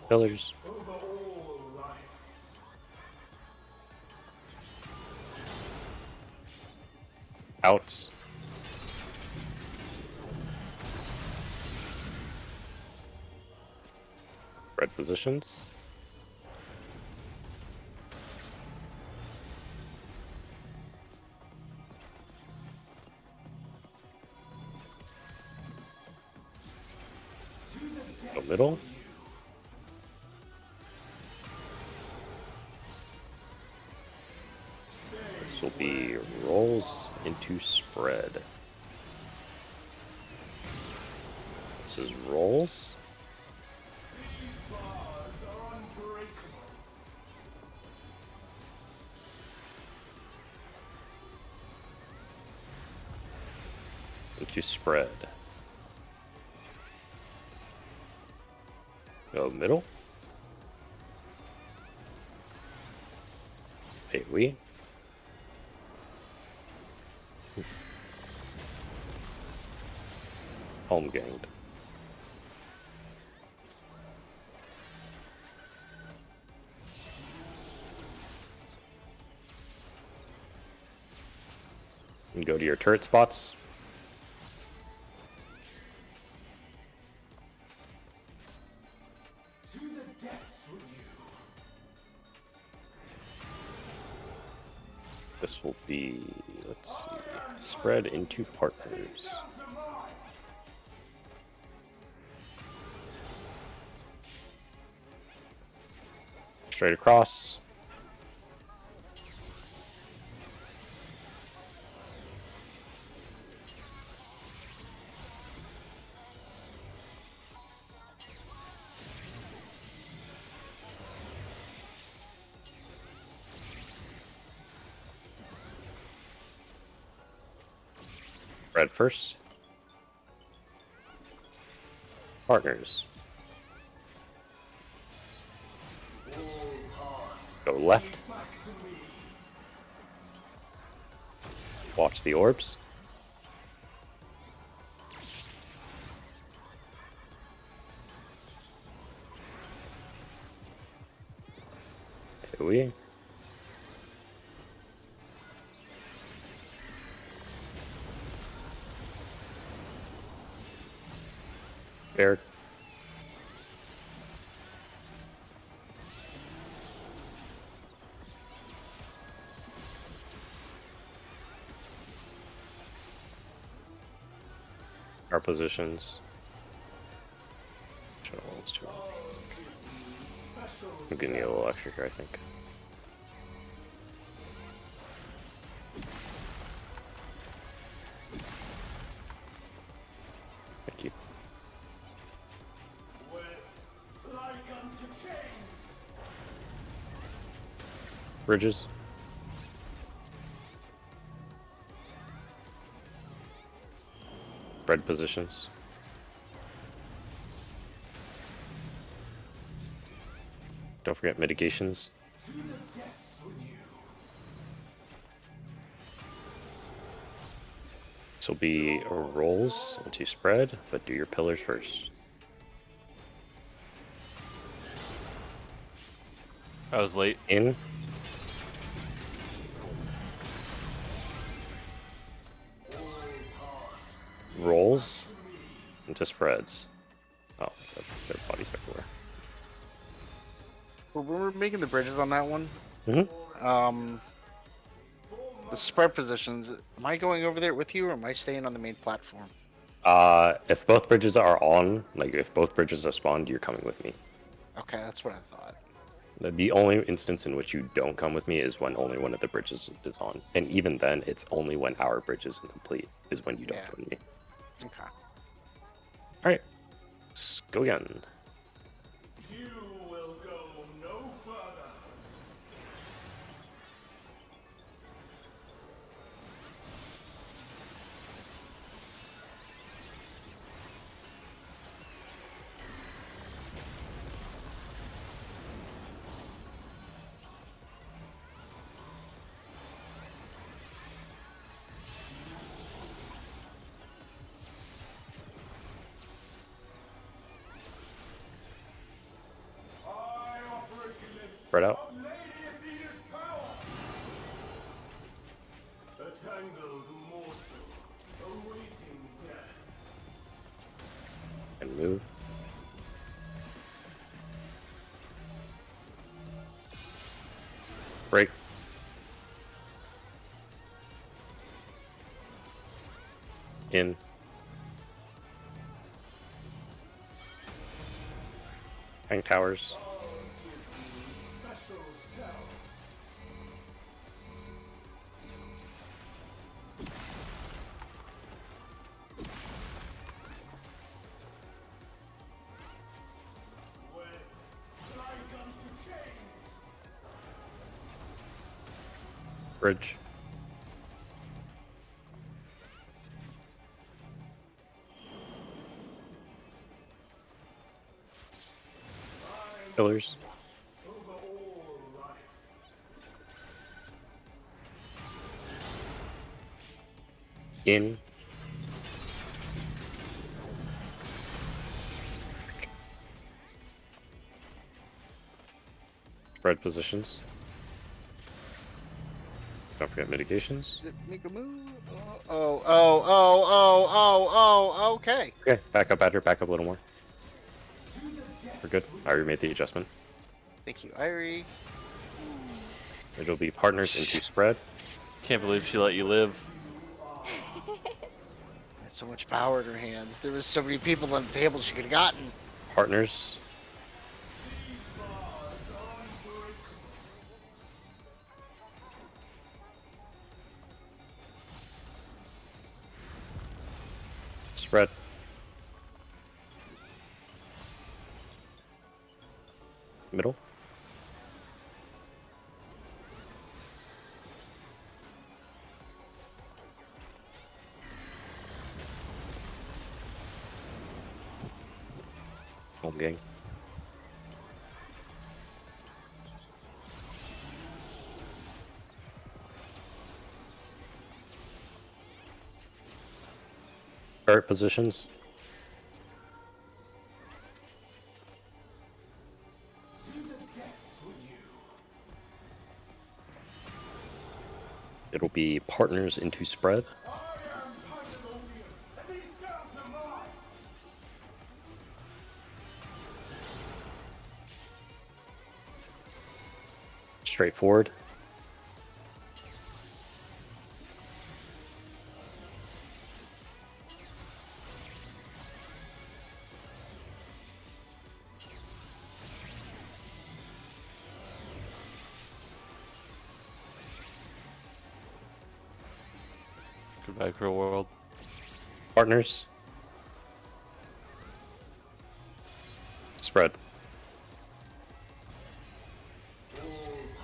Pillars. over all life. Outs. Red positions. Go middle. This will be rolls into spread. This is rolls. These bars are unbreakable. Into spread. Go middle. wheeee. Home gained. And go to your turret spots. To the depths with you. This will be, let's see, spread into partners. Down to mine. Straight across. Red first. Partners. Go left. Back to me. Watch the orbs. wheeee. Fair. Our positions. I'm gonna need a little extra here, I think. Thank you. Wet like unto chains. Bridges. Red positions. Don't forget mitigations. To the depths with you. This will be rolls into spread, but do your pillars first. I was late. In. Rolls into spreads. Oh, their bodies everywhere. When we're making the bridges on that one, Mm-hmm. the spread positions, am I going over there with you or am I staying on the main platform? If both bridges are on, like if both bridges are spawned, you're coming with me. Okay, that's what I thought. The only instance in which you don't come with me is when only one of the bridges is on. And even then, it's only when our bridge is incomplete is when you don't Yeah. join me. Okay. Alright. Let's go again. You will go no further. Spread out. of Lady Athena's power. A tangled morsel awaiting death. And move. Break. In. Hang towers. Special cells. When fly comes to chains. Bridge. Pillars. Over all life. In. Spread positions. Don't forget mitigations. Make a move. Oh, okay. Okay, back up, Badger. Back up a little more. We're good. I already made the adjustment. Thank you, Irie. It'll be partners into spread. Can't believe she let you live. Had so much power in her hands. There was so many people on the table she could have gotten. Partners. Spread. Middle. Home gang. Turret positions. It'll be partners into spread. I am Pandemonium, and these cells are mine. Straightforward. Goodbye, Cruel World. Partners. Spread.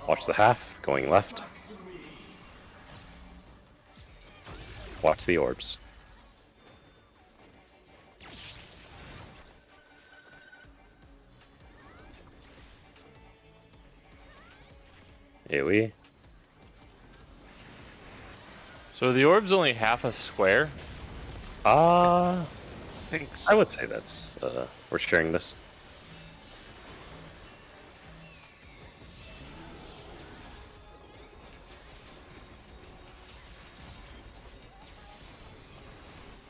Watch the half, going left. Watch the orbs. AoE. So are the orbs only half a square? Thanks. I would say that's, we're sharing this.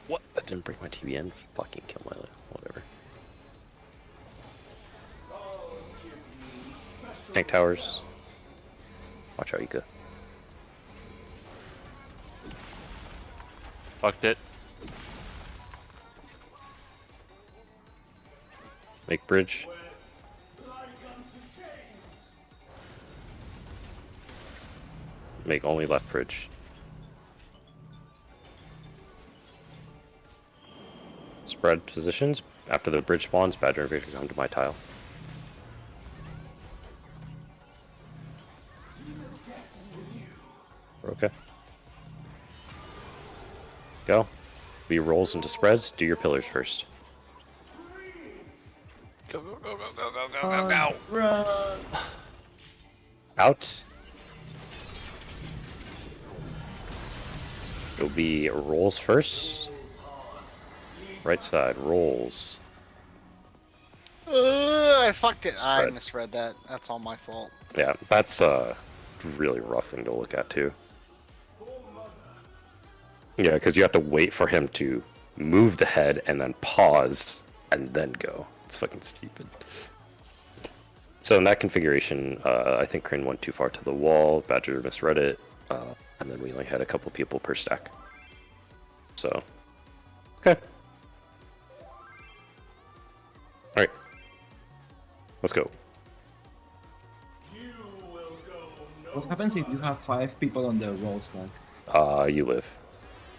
What? That didn't break my TBN? Fucking kill my life. Whatever. Tank towers. Watch out, Ika. Fucked it. Make bridge. Make only left bridge. Spread positions. After the bridge spawns, Badger and Victor come to my tile. Okay. Go. Be rolls into spreads. Do your pillars first. Go, go, go, go, go, go, go, go, go. Run! Out. It'll be rolls first. Right side, rolls. I fucked it. I Spread. misread that. That's all my fault. Yeah, that's a really rough thing to look at too. Yeah, because you have to wait for him to move the head and then pause and then go. It's fucking stupid. So in that configuration, I think Kryn went too far to the wall, Badger misread it, and then we only had a couple people per stack. So, okay. Alright. Let's go. What happens if you have 5 people on the roll stack? You live.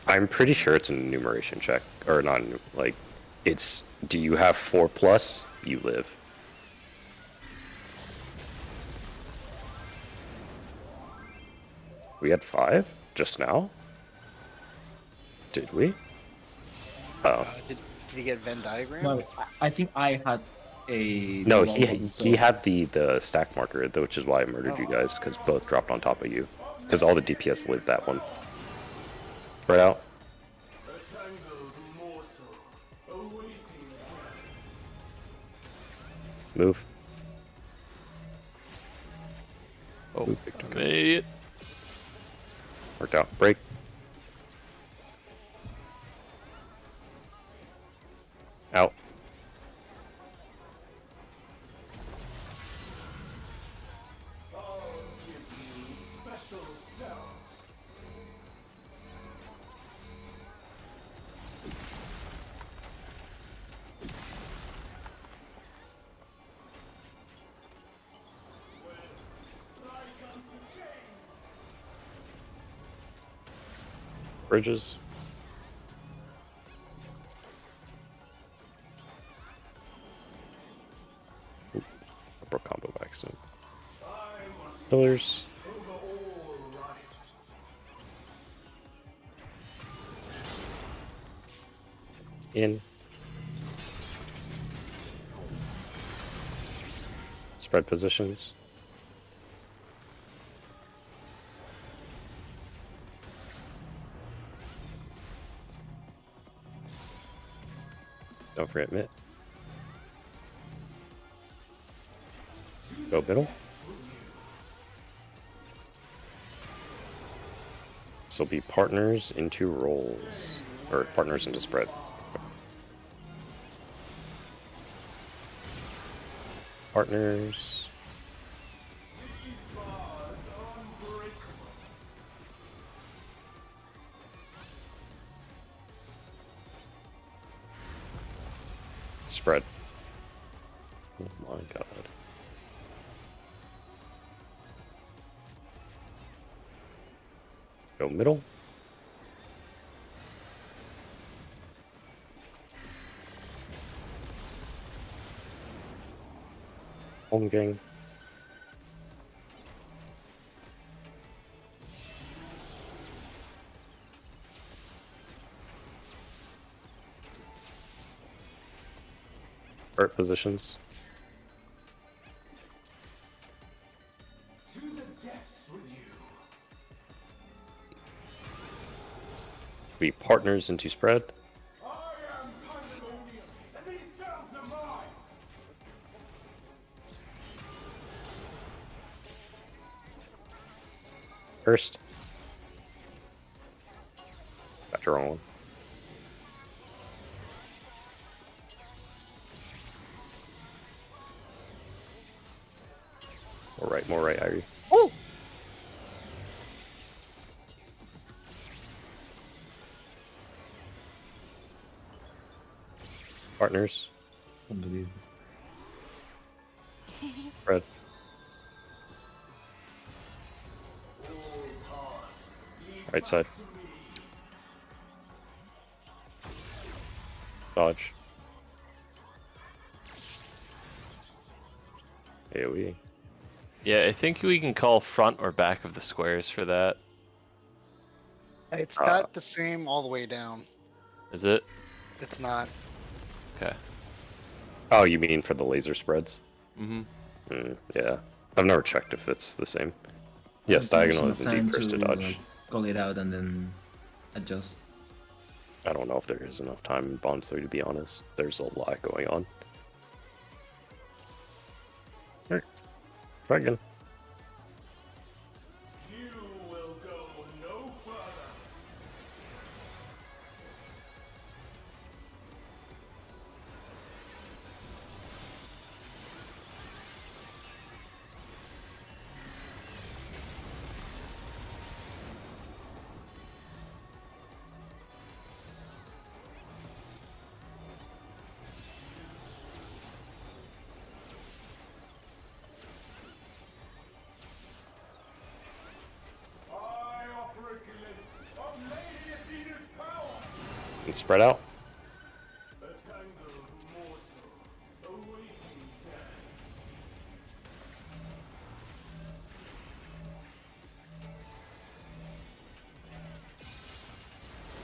I'm pretty sure it's an enumeration check, or not, like, it's, do you have 4+, you live. We had 5 just now? Did we? Oh. Did he get Venn diagram? No, I think I had a. No, roll one, so- he had the stack marker, which is why I murdered you guys, because both dropped on top of you. Because all the DPS lived that one. Spread out. A tangled morsel awaiting death. Move. Oh, Move, Victor. made it. Worked out. Break. Out. I'll give you special cells. Like unto chains. Bridges. Oop, I broke combo by accident. I must Pillars. over all right. In. Spread positions. Don't forget mid. Go middle. This will be partners into rolls. Or partners into spread. Partners. These bars are unbreakable. Spread. Oh my god. Go middle. Home gang. Art positions. To the depths with you. Be partners into spread. I am Pandemonium, and these cells are mine. First. Got your own one. More right, Irie. Woo! Partners. Unbelievable. Spread. Right side. Dodge. AoE. Yeah, I think we can call front or back of the squares for that. It's not the same all the way down. Is it? It's not. Okay. Oh, you mean for the laser spreads? Mm-hmm. Yeah. I've never checked if it's the same. Yes, diagonal is indeed cursed to dodge. Like, call it out and then adjust. I don't know if there is enough time in Bonds 3 to be honest. There's a lot going on. Alright. Try again. spread out. A tangled morsel awaiting death.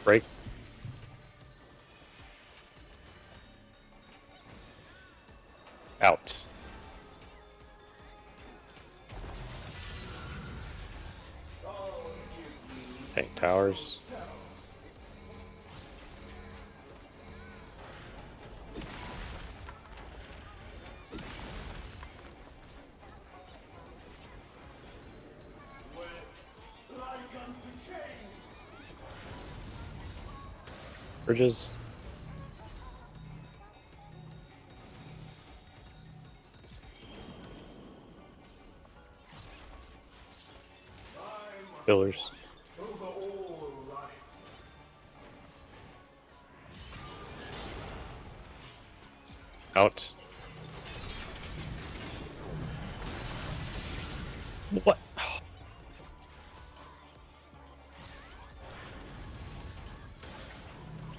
Break. Out. Tank towers. Like unto chains. Bridges. Pillars. Over all life. Out. What?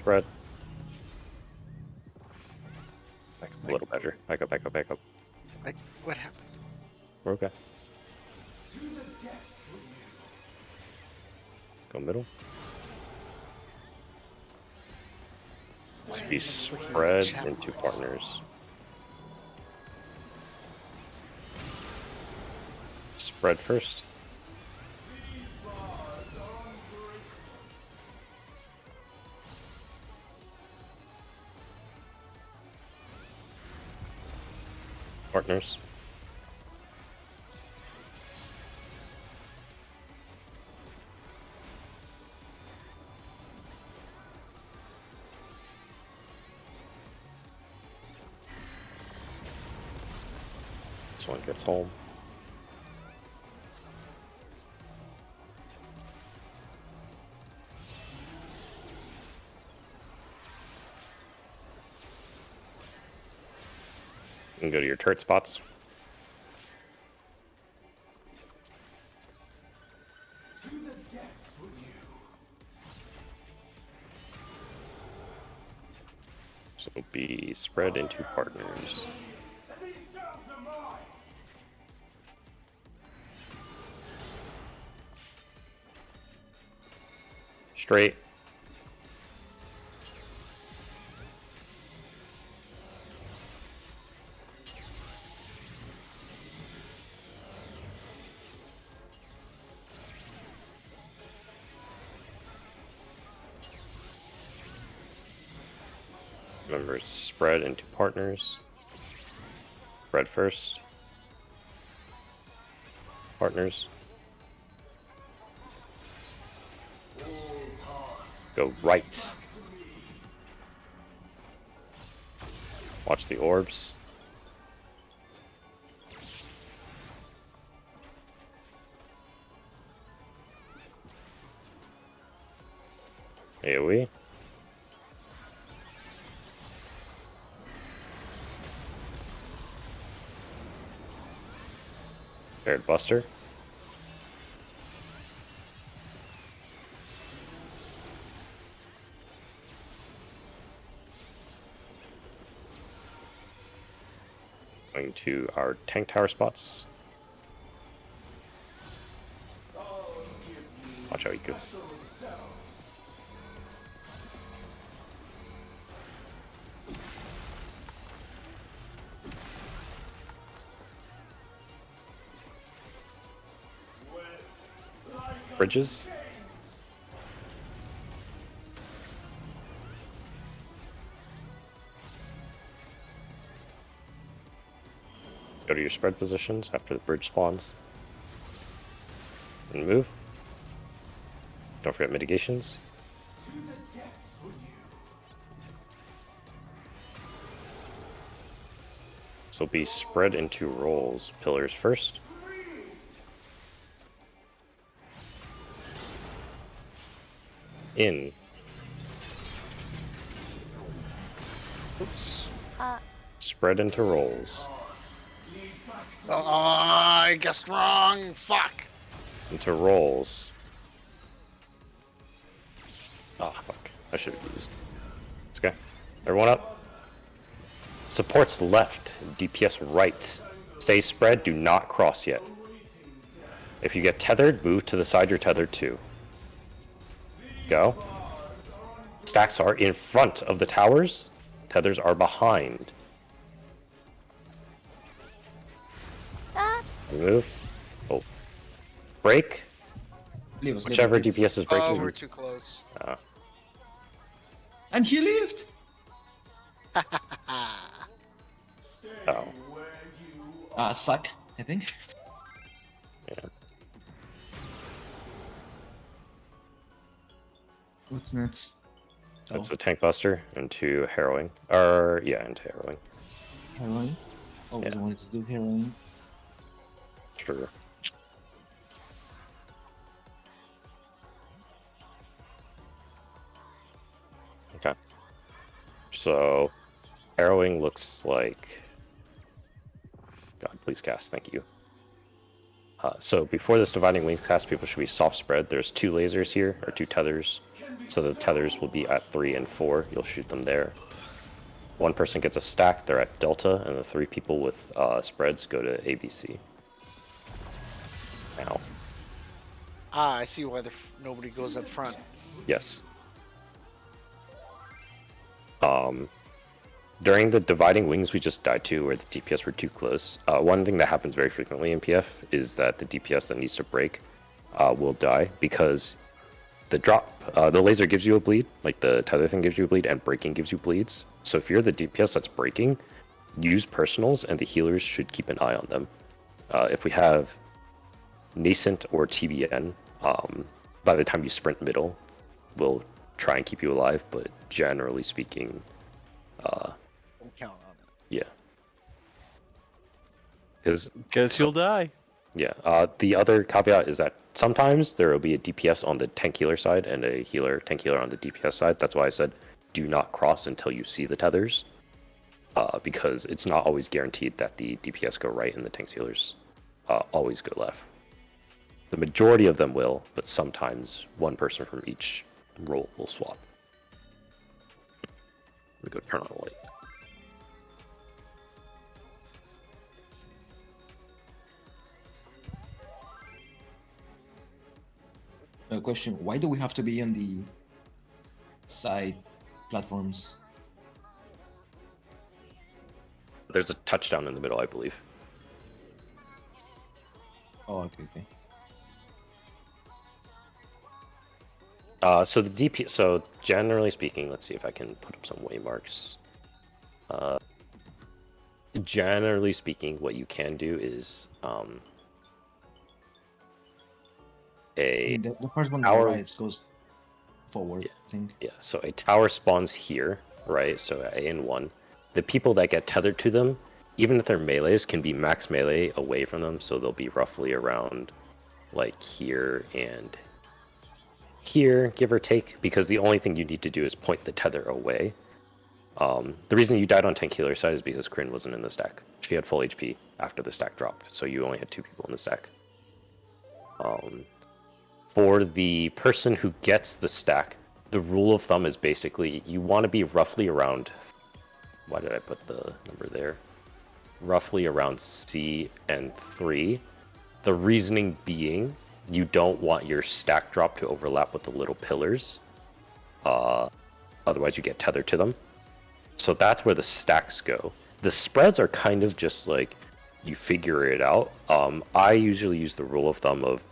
Spread. Back up a little better. Back up, back up, back up. Like, what happened? We're okay. To the depths with you. Go middle. This be spread into partners. Spread first. These bards are ungrateful. Partners. This one gets home. You can go to your turret spots. To the depths with you. So it'll be spread into partners. And these cells are mine. Straight. Remember, spread into partners. Spread first. Partners. Go right. Watch the orbs. AoE. Paired Buster. Going to our tank tower spots. Watch how he goes. Bridges. Go to your spread positions after the bridge spawns. And move. Don't forget mitigations. To the depths with you. This will be spread into rolls. Pillars first. In. Oops. Spread into rolls. Oh, I guessed wrong. Fuck. Into rolls. Ah, fuck. I should have used. Everyone up. Supports left, DPS right. Stay spread, do not cross yet. If you get tethered, move to the side you're tethered to. Go. Stacks are in front of the towers. Tethers are behind. Ah, Move. Oh. Break. Leave us, leave Whichever us, leave us. DPS is breaking. Oh, we're too close. And he lived! Oh. Suck, I think. Yeah. What's next? It's a tank buster into harrowing. Or yeah, into harrowing. Heroin. Always Yeah. wanted to do heroin. Sure. Okay. So harrowing looks like God, please cast, thank you. So before this Dividing Wings cast, people should be soft spread. There's 2 lasers here, or 2 tethers. So the tethers will be at 3 and 4. You'll shoot them there. 1 person gets a stack, they're at Delta, and the 3 people with spreads go to ABC. Now. Ah, I see why nobody goes up front. Yes. During the Dividing Wings we just died to, where the DPS were too close, one thing that happens very frequently in PF is that the DPS that needs to break will die because the laser gives you a bleed, like the tether thing gives you a bleed, and breaking gives you bleeds. So if you're the DPS that's breaking, use personals, and the healers should keep an eye on them. If we have Nascent or TBN, by the time you sprint middle, we'll try and keep you alive, but generally speaking, Don't count on it. yeah. Because Guess you'll die. yeah, the other caveat is that sometimes there will be a DPS on the tank healer side and a tank healer on the DPS side. That's why I said do not cross until you see the tethers, because it's not always guaranteed that the DPS go right and the tank healers always go left. The majority of them will, but sometimes one person from each role will swap. We go turn on the light. A question, why do we have to be on the side platforms? There's a touchdown in the middle, I believe. Oh, okay, okay. So the DP. So generally speaking, let's see if I can put up some waymarks. Generally speaking, what you can do is I mean, the first one that tower- arrives goes forward, I think. yeah. So a tower spawns here, right? So A and 1. The people that get tethered to them, even if they're melees, can be max melee away from them. So they'll be roughly around, like here and here, give or take, because the only thing you need to do is point the tether away. The reason you died on tank healer side is because Kryn wasn't in the stack. She had full HP after the stack dropped, so you only had 2 people in the stack. For the person who gets the stack, the rule of thumb is basically you want to be roughly around, why did I put the number there? Roughly around C and 3. The reasoning being you don't want your stack drop to overlap with the little pillars. Otherwise you get tethered to them. So that's where the stacks go. The spreads are kind of just like you figure it out. I usually use the rule of thumb of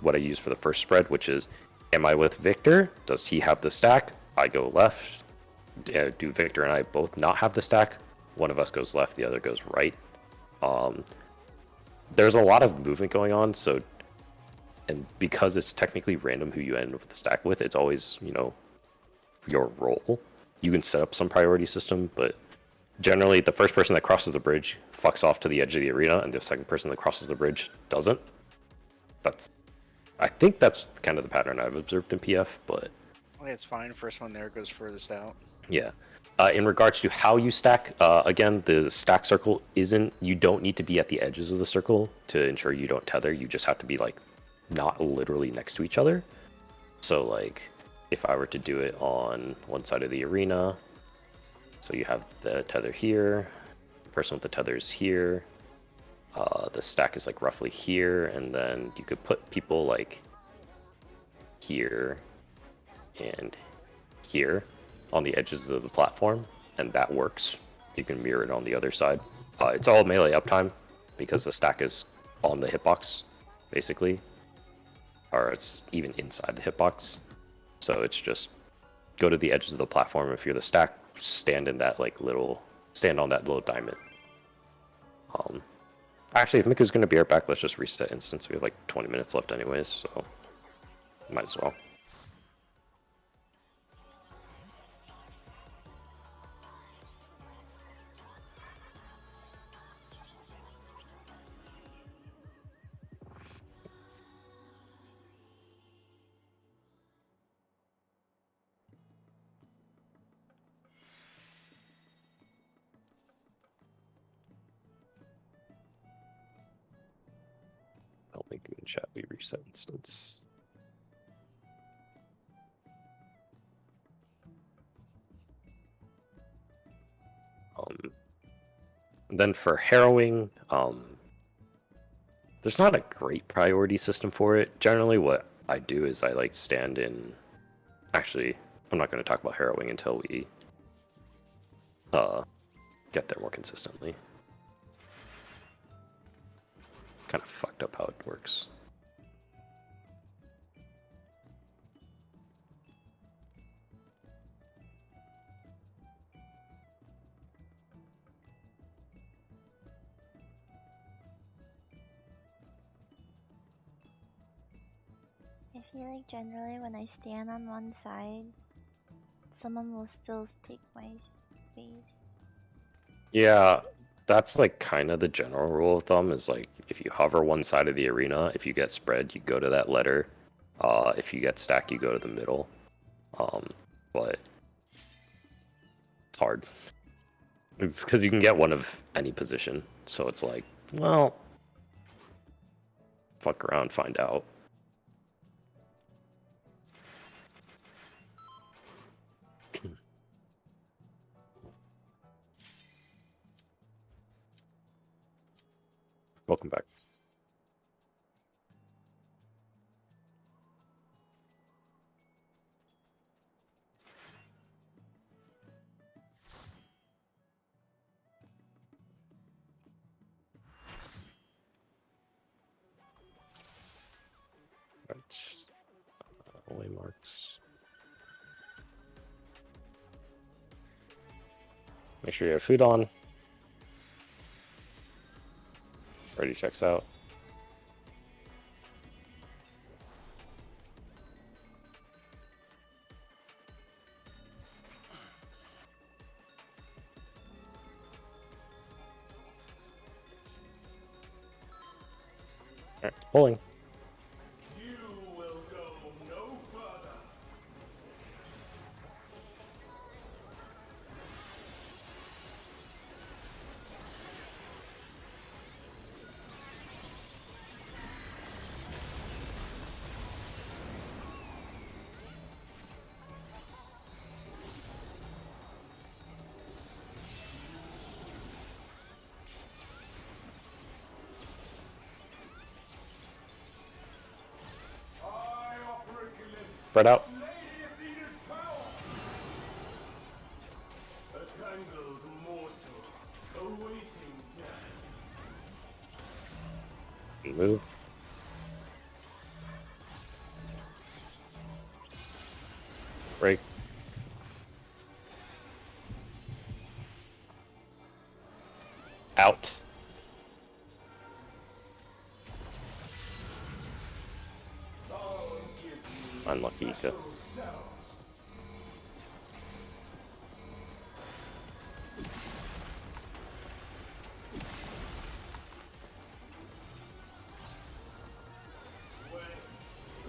what I use for the first spread, which is, am I with Victor? Does he have the stack? I go left. Do Victor and I both not have the stack? One of us goes left, the other goes right. There's a lot of movement going on, so, and because it's technically random who you end up with the stack with, it's always, you know, your role. You can set up some priority system, but generally the first person that crosses the bridge fucks off to the edge of the arena, and the second person that crosses the bridge doesn't. I think that's kind of the pattern I've observed in PF, but It's fine. First one there goes furthest out. yeah. In regards to how you stack, again, the stack circle isn't, you don't need to be at the edges of the circle to ensure you don't tether. You just have to be like not literally next to each other. So like if I were to do it on one side of the arena, So you have the tether here, the person with the tether is here, the stack is like roughly here, and then you could put people like here and here on the edges of the platform, and that works. You can mirror it on the other side. It's all melee uptime because the stack is on the hitbox, basically, or it's even inside the hitbox. So it's just go to the edges of the platform. If you're the stack, stand in that like stand on that little diamond. Actually, if Miku's gonna be right back, let's just reset instance. We have like 20 minutes left anyways, so might as well. I'll make you in chat. We reset instance. And then for harrowing, there's not a great priority system for it. Generally, what I do is I like stand in. Actually, I'm not going to talk about harrowing until we get there more consistently. Kind of fucked up how it works. I feel like generally when I stand on one side, someone will still take my space. Yeah, that's like kind of the general rule of thumb is like if you hover one side of the arena, if you get spread, you go to that letter. If you get stack, you go to the middle. But it's hard. It's because you can get one of any position, so it's like, well, fuck around, find out. Welcome back. That's only marks. Make sure you have food on. Already checks out. Alright, pulling. You will go no further. I offer a glimpse Spread out. of Lady Athena's power. A tangled morsel awaiting death. Move. Break. Out. Unlucky Ika.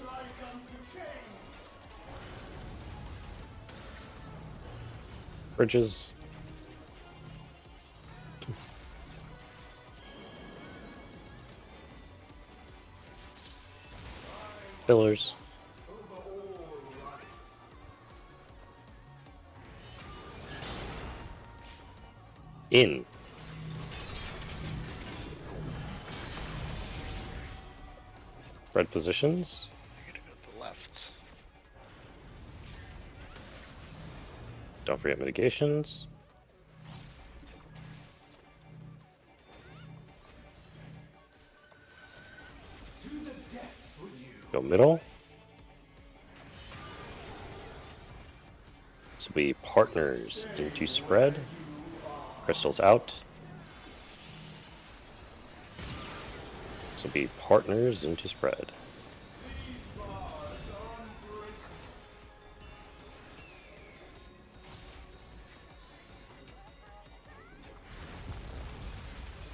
Like unto chains. Bridges. Pillars. Over all life. In. Spread positions. I gotta go to the left. Don't forget mitigations. To the depths with you. Go middle. This will be partners into spread. Crystals out. This will be partners into spread. These bars are unbreakable.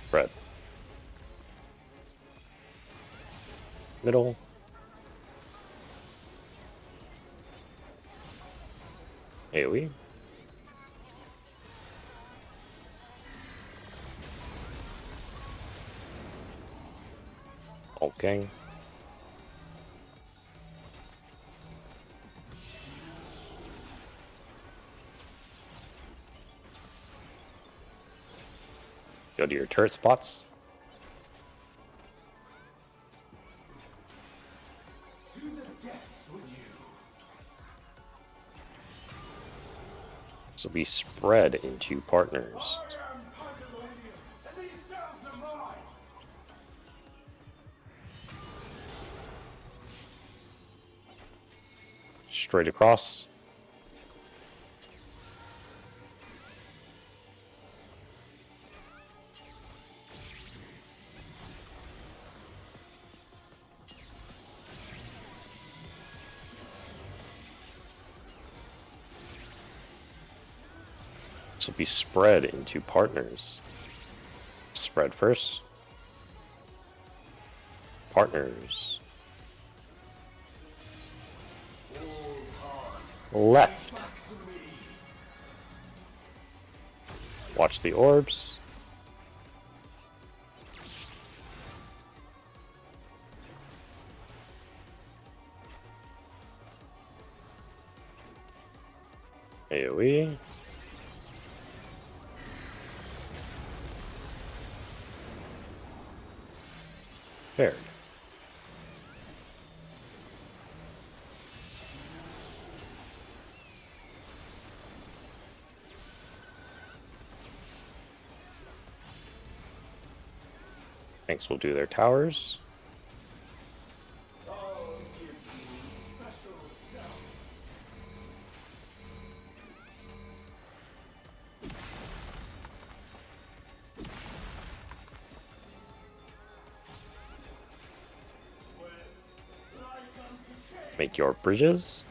Spread. Middle. AoE. Okay. Go to your turret spots. To the depths with you. This will be spread into partners. I am Pandalonian, and these cells are mine. Straight across. This will be spread into partners. Spread first. Partners. Left. Watch the orbs. AoE. Paired. Thanks, we'll do their towers. I'll give you special cells. Make your bridges.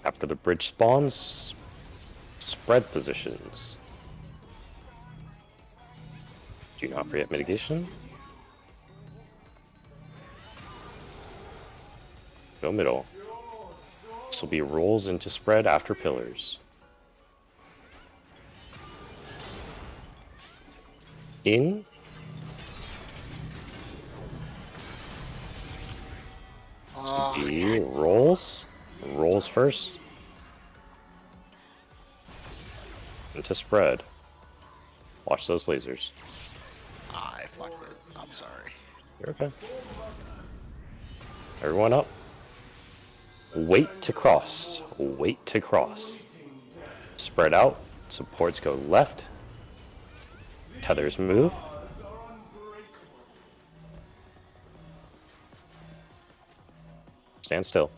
After the bridge spawns, spread positions. Do not forget mitigation. Go middle. This will be rolls into spread after pillars. In. Be rolls. Rolls first. Into spread. Watch those lasers. I fucked it. I'm sorry. You're okay. Everyone up. Wait to cross. Wait to cross. Spread out. Supports go left. Tethers move. Stand still.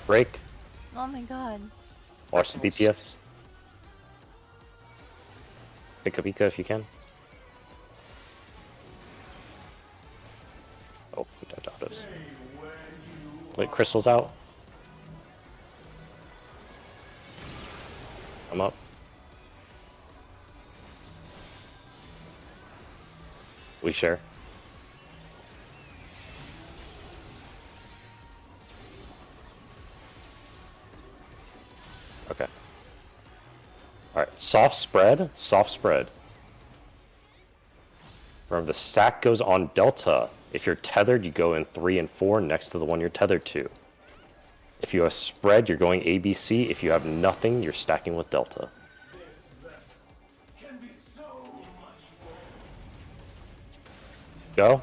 Break. Oh my god. Watch the DPS. Pick a Pika if you can. Oh, dead autos. Let crystals out. I'm up. We share. Okay. Alright, soft spread, soft spread. Remember, the stack goes on Delta. If you're tethered, you go in 3 and 4 next to the one you're tethered to. If you have spread, you're going ABC. If you have nothing, you're stacking with delta. This vessel can be so much more. Go.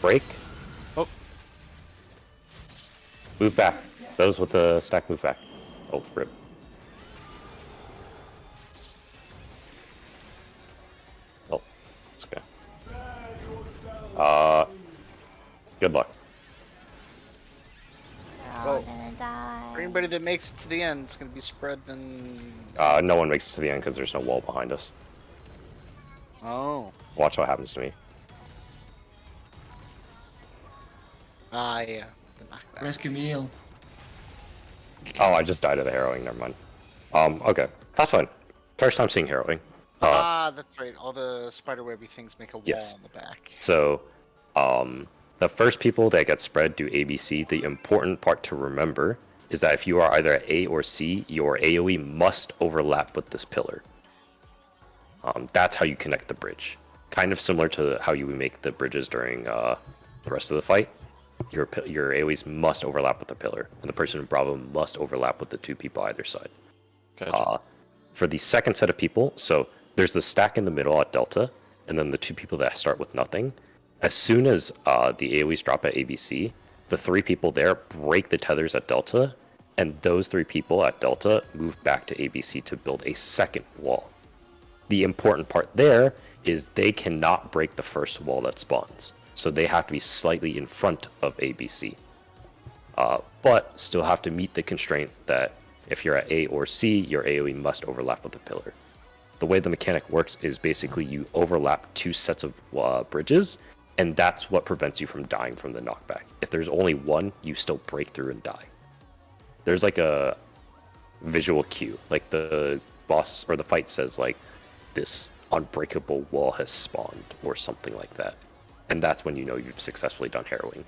Break. Oh. Move back. Those with the stack move back. Oh, rip. Oh, it's okay. Good luck. We're all Well, gonna die. For anybody that makes it to the end, it's gonna be spread then. No one makes it to the end because there's no wall behind us. Oh. Watch what happens to me. Ah, yeah. The knockback. Rescue meal. Oh, I just died of the harrowing. Never mind. Okay, that's fine. First time seeing harrowing. That's right. All the spiderwebby things make a wall Yes. on the back. So, the first people that get spread do ABC. The important part to remember is that if you are either at A or C, your AoE must overlap with this pillar. That's how you connect the bridge. Kind of similar to how you would make the bridges during the rest of the fight. Your AoEs must overlap with the pillar, and the person in Bravo must overlap with the 2 people either side. Gotcha. For the second set of people, so there's the stack in the middle at Delta, and then the 2 people that start with nothing. As soon as the AoEs drop at ABC, the 3 people there break the tethers at Delta, and those 3 people at Delta move back to ABC to build a second wall. The important part there is they cannot break the first wall that spawns, so they have to be slightly in front of ABC. But still have to meet the constraint that if you're at A or C, your AoE must overlap with the pillar. The way the mechanic works is basically you overlap 2 sets of bridges, and that's what prevents you from dying from the knockback. If there's only one, you still break through and die. There's like a visual cue, like the boss or the fight says like, this unbreakable wall has spawned, or something like that. And that's when you know you've successfully done harrowing.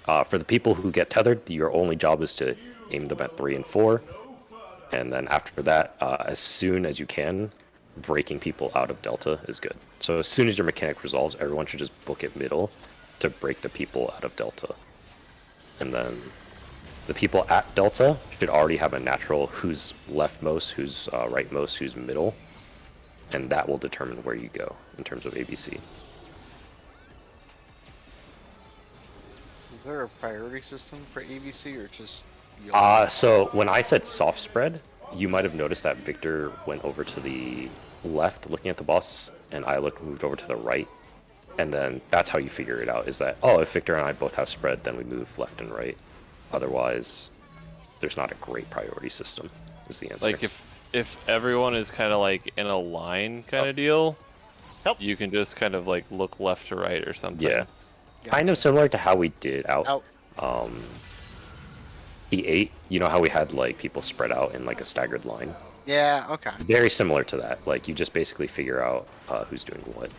For the people who get tethered, your only job is to aim them at 3 and 4. And then after that, as soon as you can, breaking people out of Delta is good. So as soon as your mechanic resolves, everyone should just book it middle to break the people out of Delta. And then the people at Delta should already have a natural who's leftmost, who's rightmost, who's middle. And that will determine where you go in terms of ABC. Is there a priority system for ABC or just YOLO? So when I said soft spread, you might have noticed that Victor went over to the left looking at the boss, and I moved over to the right. And then that's how you figure it out, is that, oh, if Victor and I both have spread, then we move left and right. Otherwise, there's not a great priority system, is the answer. Like if everyone is kind of like in a line kind of deal, Help. you can just kind of like look left to right or something. Yeah. Kind of similar to how we did out Out. E8, you know how we had like people spread out in like a staggered line? Yeah, okay. Very similar to that. Like you just basically figure out who's doing what.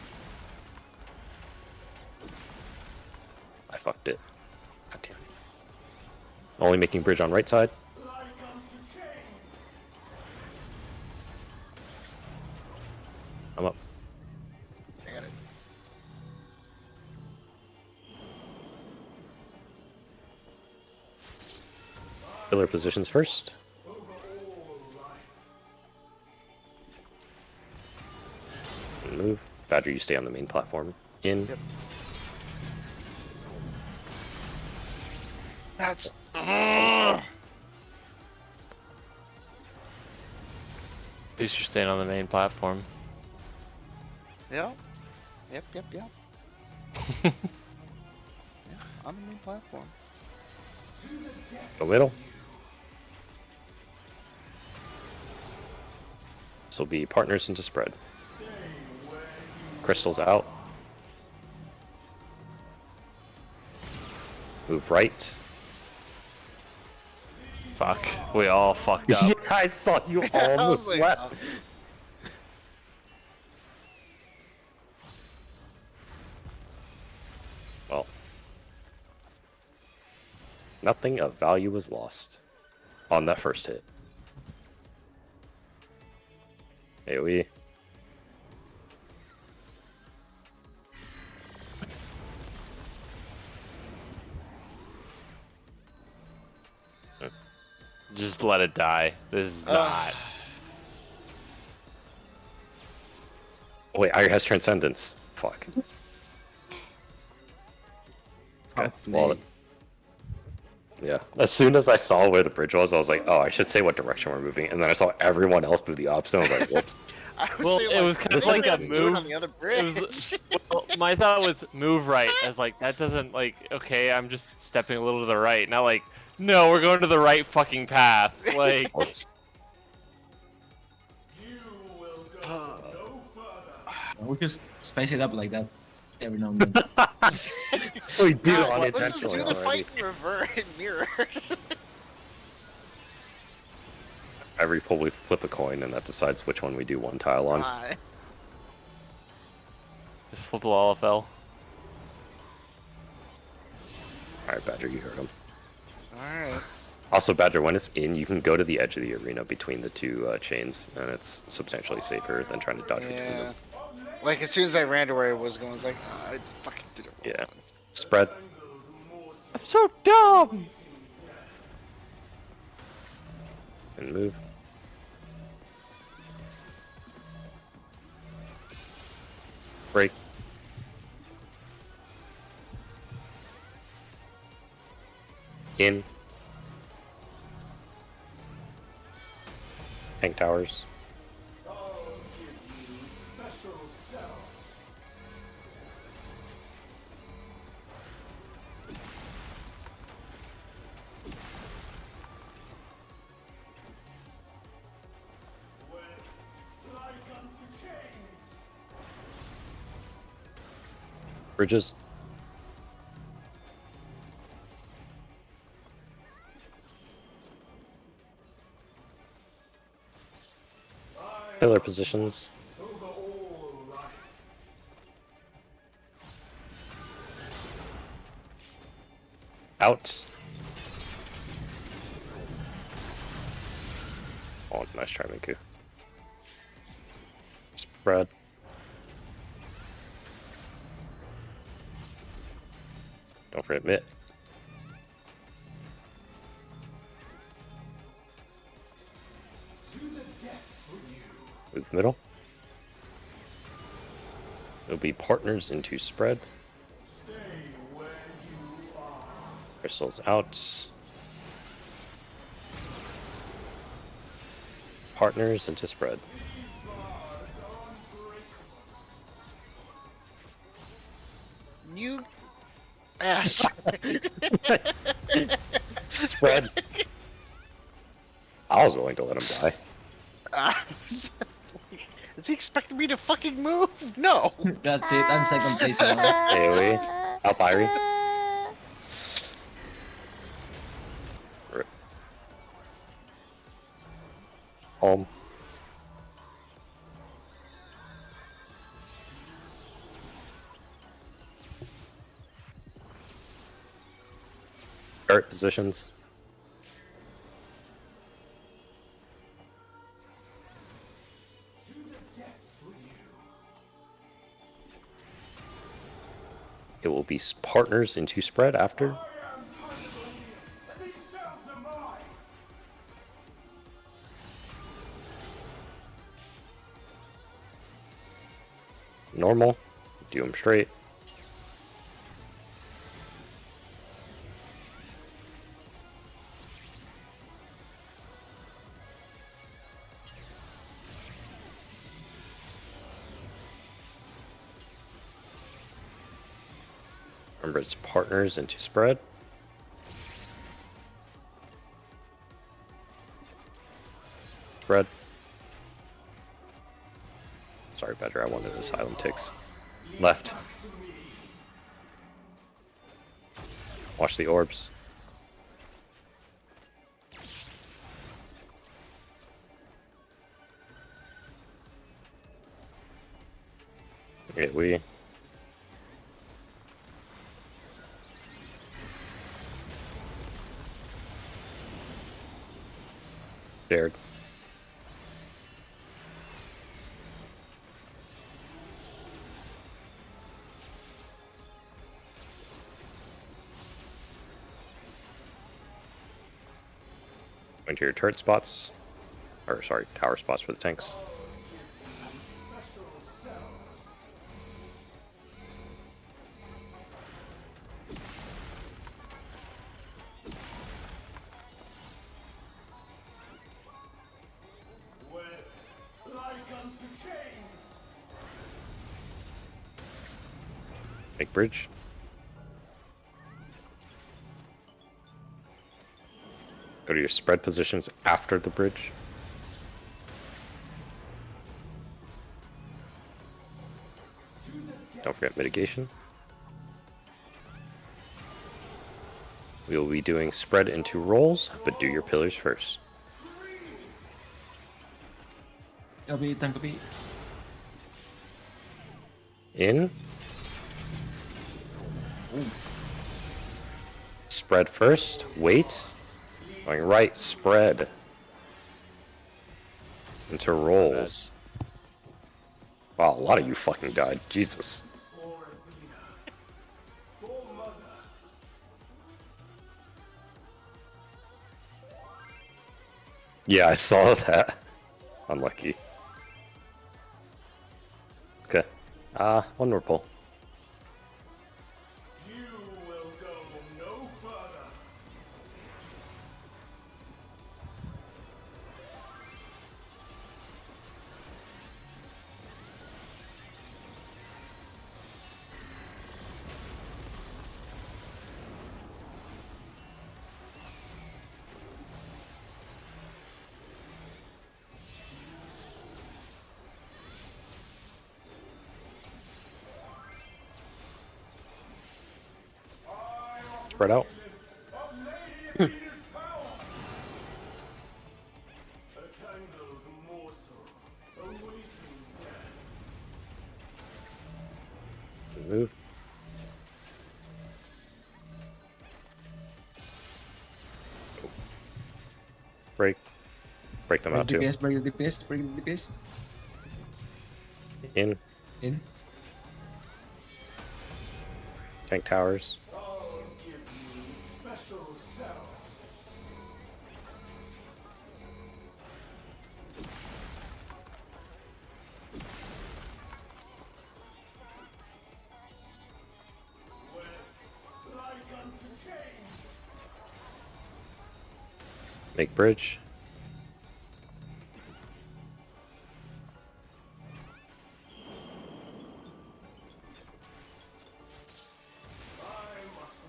I fucked it. God damn it. Only making bridge on right side. Like unto chains. I'm up. I got it. Pillar positions first. Move. Badger, you stay on the main platform. In. Yep. That's. Ugh. At least you're staying on the main platform. Yeah. Yep. Yeah, on the main platform. Go middle. This will be partners into spread. Crystals out. Move right. Fuck. We all fucked up. I saw you I all was move like, left. Well, nothing of value was lost on that first hit. AoE. Just let it die. This is not. Oh, wait, Ire has Transcendence. Fuck. Okay. Well, yeah. As soon as I saw where the bridge was, I was like, oh, I should say what direction we're moving. And then I saw everyone else move the opposite. I was like, whoops. I was Well, saying, it was kind of what like are a they doing move. on the other It bridge. was, well, my thought was move right. I was like, that doesn't like. Okay, I'm just stepping a little to the right. Not like, no, we're going to the right fucking path. Like, Whoops. You will go no further. We just spice it up like that every now and then. We do Let's just unintentionally do the already. fight in reverse mirror. Every pull we flip a coin, and that decides which one we do one tile on. just flip the LFL. Alright, Badger, you heard him. Alright. Also, Badger, when it's in, you can go to the edge of the arena between the two chains, and it's substantially safer than trying to dodge between Yeah. them. Like, as soon as I ran to where it was going, I was like, oh, I fucking did it wrong. Yeah. Spread. I'm so dumb. And move. Break. In. Tank towers. I'll give you special cells. With like unto chains. Bridges. Pillar positions. Over all life. Out. Oh, nice try, Minku. Spread. Don't forget mitt. To the depths with you. Move middle. It'll be partners into spread. Stay where you are. Crystals out. Partners into spread. These bars are unbreakable. You ass. Spread. I was willing to let him die. Is he expecting me to fucking move? No. That's it. I'm second place now. AoE. Out Irie. Rip. Home. Start positions. To the depths with you. It will be partners into spread after. I am Pandemonium, and these cells are mine. Normal. Do them straight. Remember, it's partners into spread. Spread. Sorry, Badger, I wanted Asylum ticks. Left. Watch the orbs. Okay, we. Dared. Into your turret spots. Or, sorry, tower spots for the tanks. Make bridge. Go to your spread positions after the bridge. Don't forget mitigation. We will be doing spread into rolls, but do your pillars first. Copy, tank copy. In. Spread first. Wait. Going right. Spread. Into rolls. Wow, a lot of you fucking died. Jesus. Yeah, I saw that. Unlucky. Okay. One more pull. You will go no further. Spread out. A tangled morsel awaiting death. Move. Break. Break them Break out too. DPS, break the DPS, break the DPS. In. In. Tank towers. I'll give you special cells. Like unto change. Make bridge.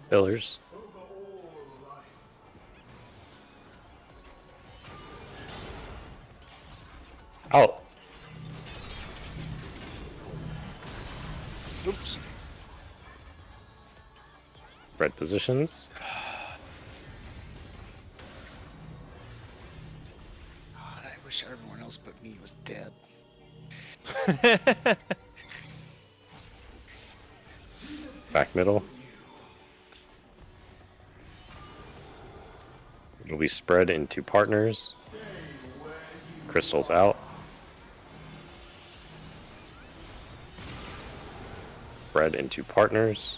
Pillars. Out. Oops. Spread positions. God, I wish everyone else but me was dead. Back middle. It'll be spread into partners. Crystals out. Spread into partners.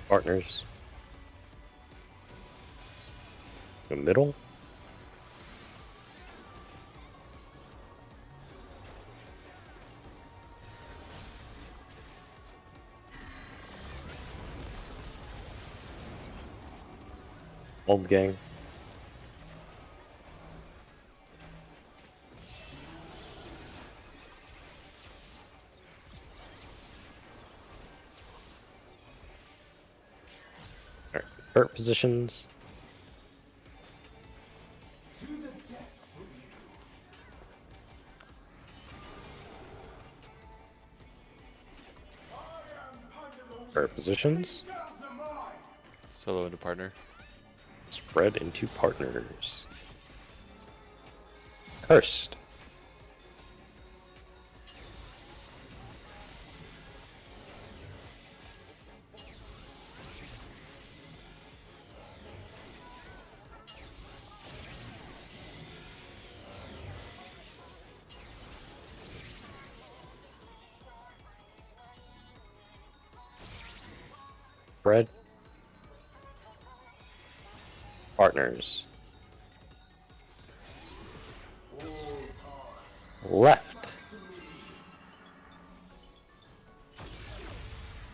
Partners. The middle. Old gang. Alright, turret positions. Turret positions. Solo into partner. Spread into partners. Cursed. Spread. Partners. Left.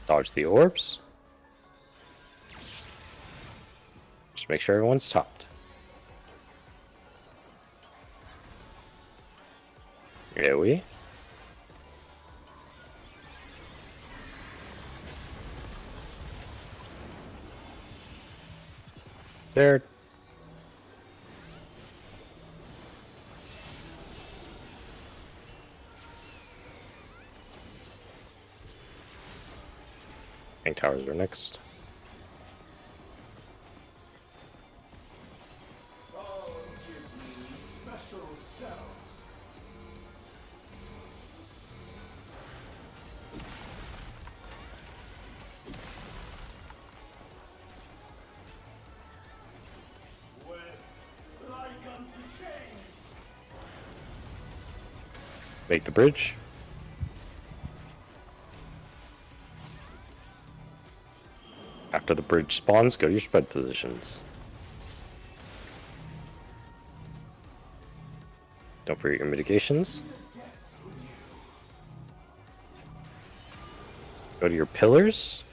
Dodge the orbs. Just make sure everyone's topped. AoE. There. Tank towers are next. Oh, give me special cells. Wet like unto chains. Make the bridge. After the bridge spawns, go to your spread positions. Don't forget your mitigations. Go to your pillars.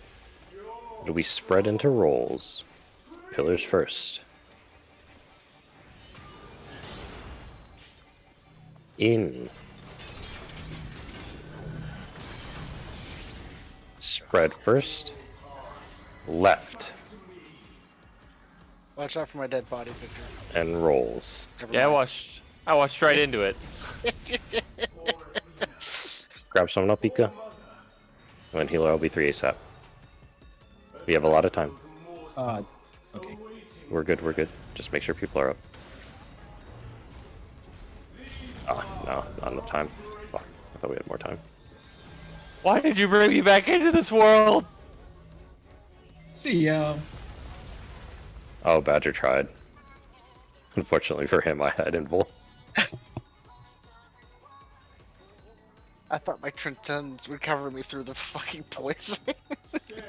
It'll be spread into rolls. Pillars first. In. Spread first. Left. Watch out for my dead body, Victor. And rolls. Never Yeah, mind. I watched right into it. Grab someone up, Pika. When healer, I'll be 3 ASAP. We have a lot of time. Okay. We're good, we're good. Just make sure people are up. Ah, no, not enough time. Fuck, I thought we had more time. Why did you bring me back into this world? See ya. Oh, Badger tried. Unfortunately for him, I had Invul. I thought my Trentons would cover me through the fucking poison.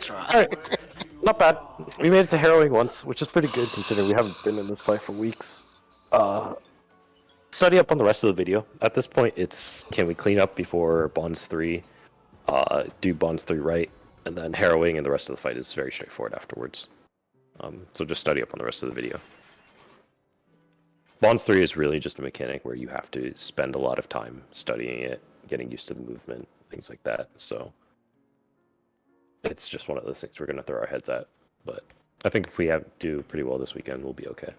Try. Alright, not bad. We made it to harrowing once, which is pretty good considering we haven't been in this fight for weeks. Study up on the rest of the video. At this point, it's can we clean up before Bonds 3, do Bonds 3 right, and then harrowing, and the rest of the fight is very straightforward afterwards. So just study up on the rest of the video. Bonds 3 is really just a mechanic where you have to spend a lot of time studying it, getting used to the movement, things like that. So it's just one of those things we're going to throw our heads at. But I think if we do pretty well this weekend, we'll be okay.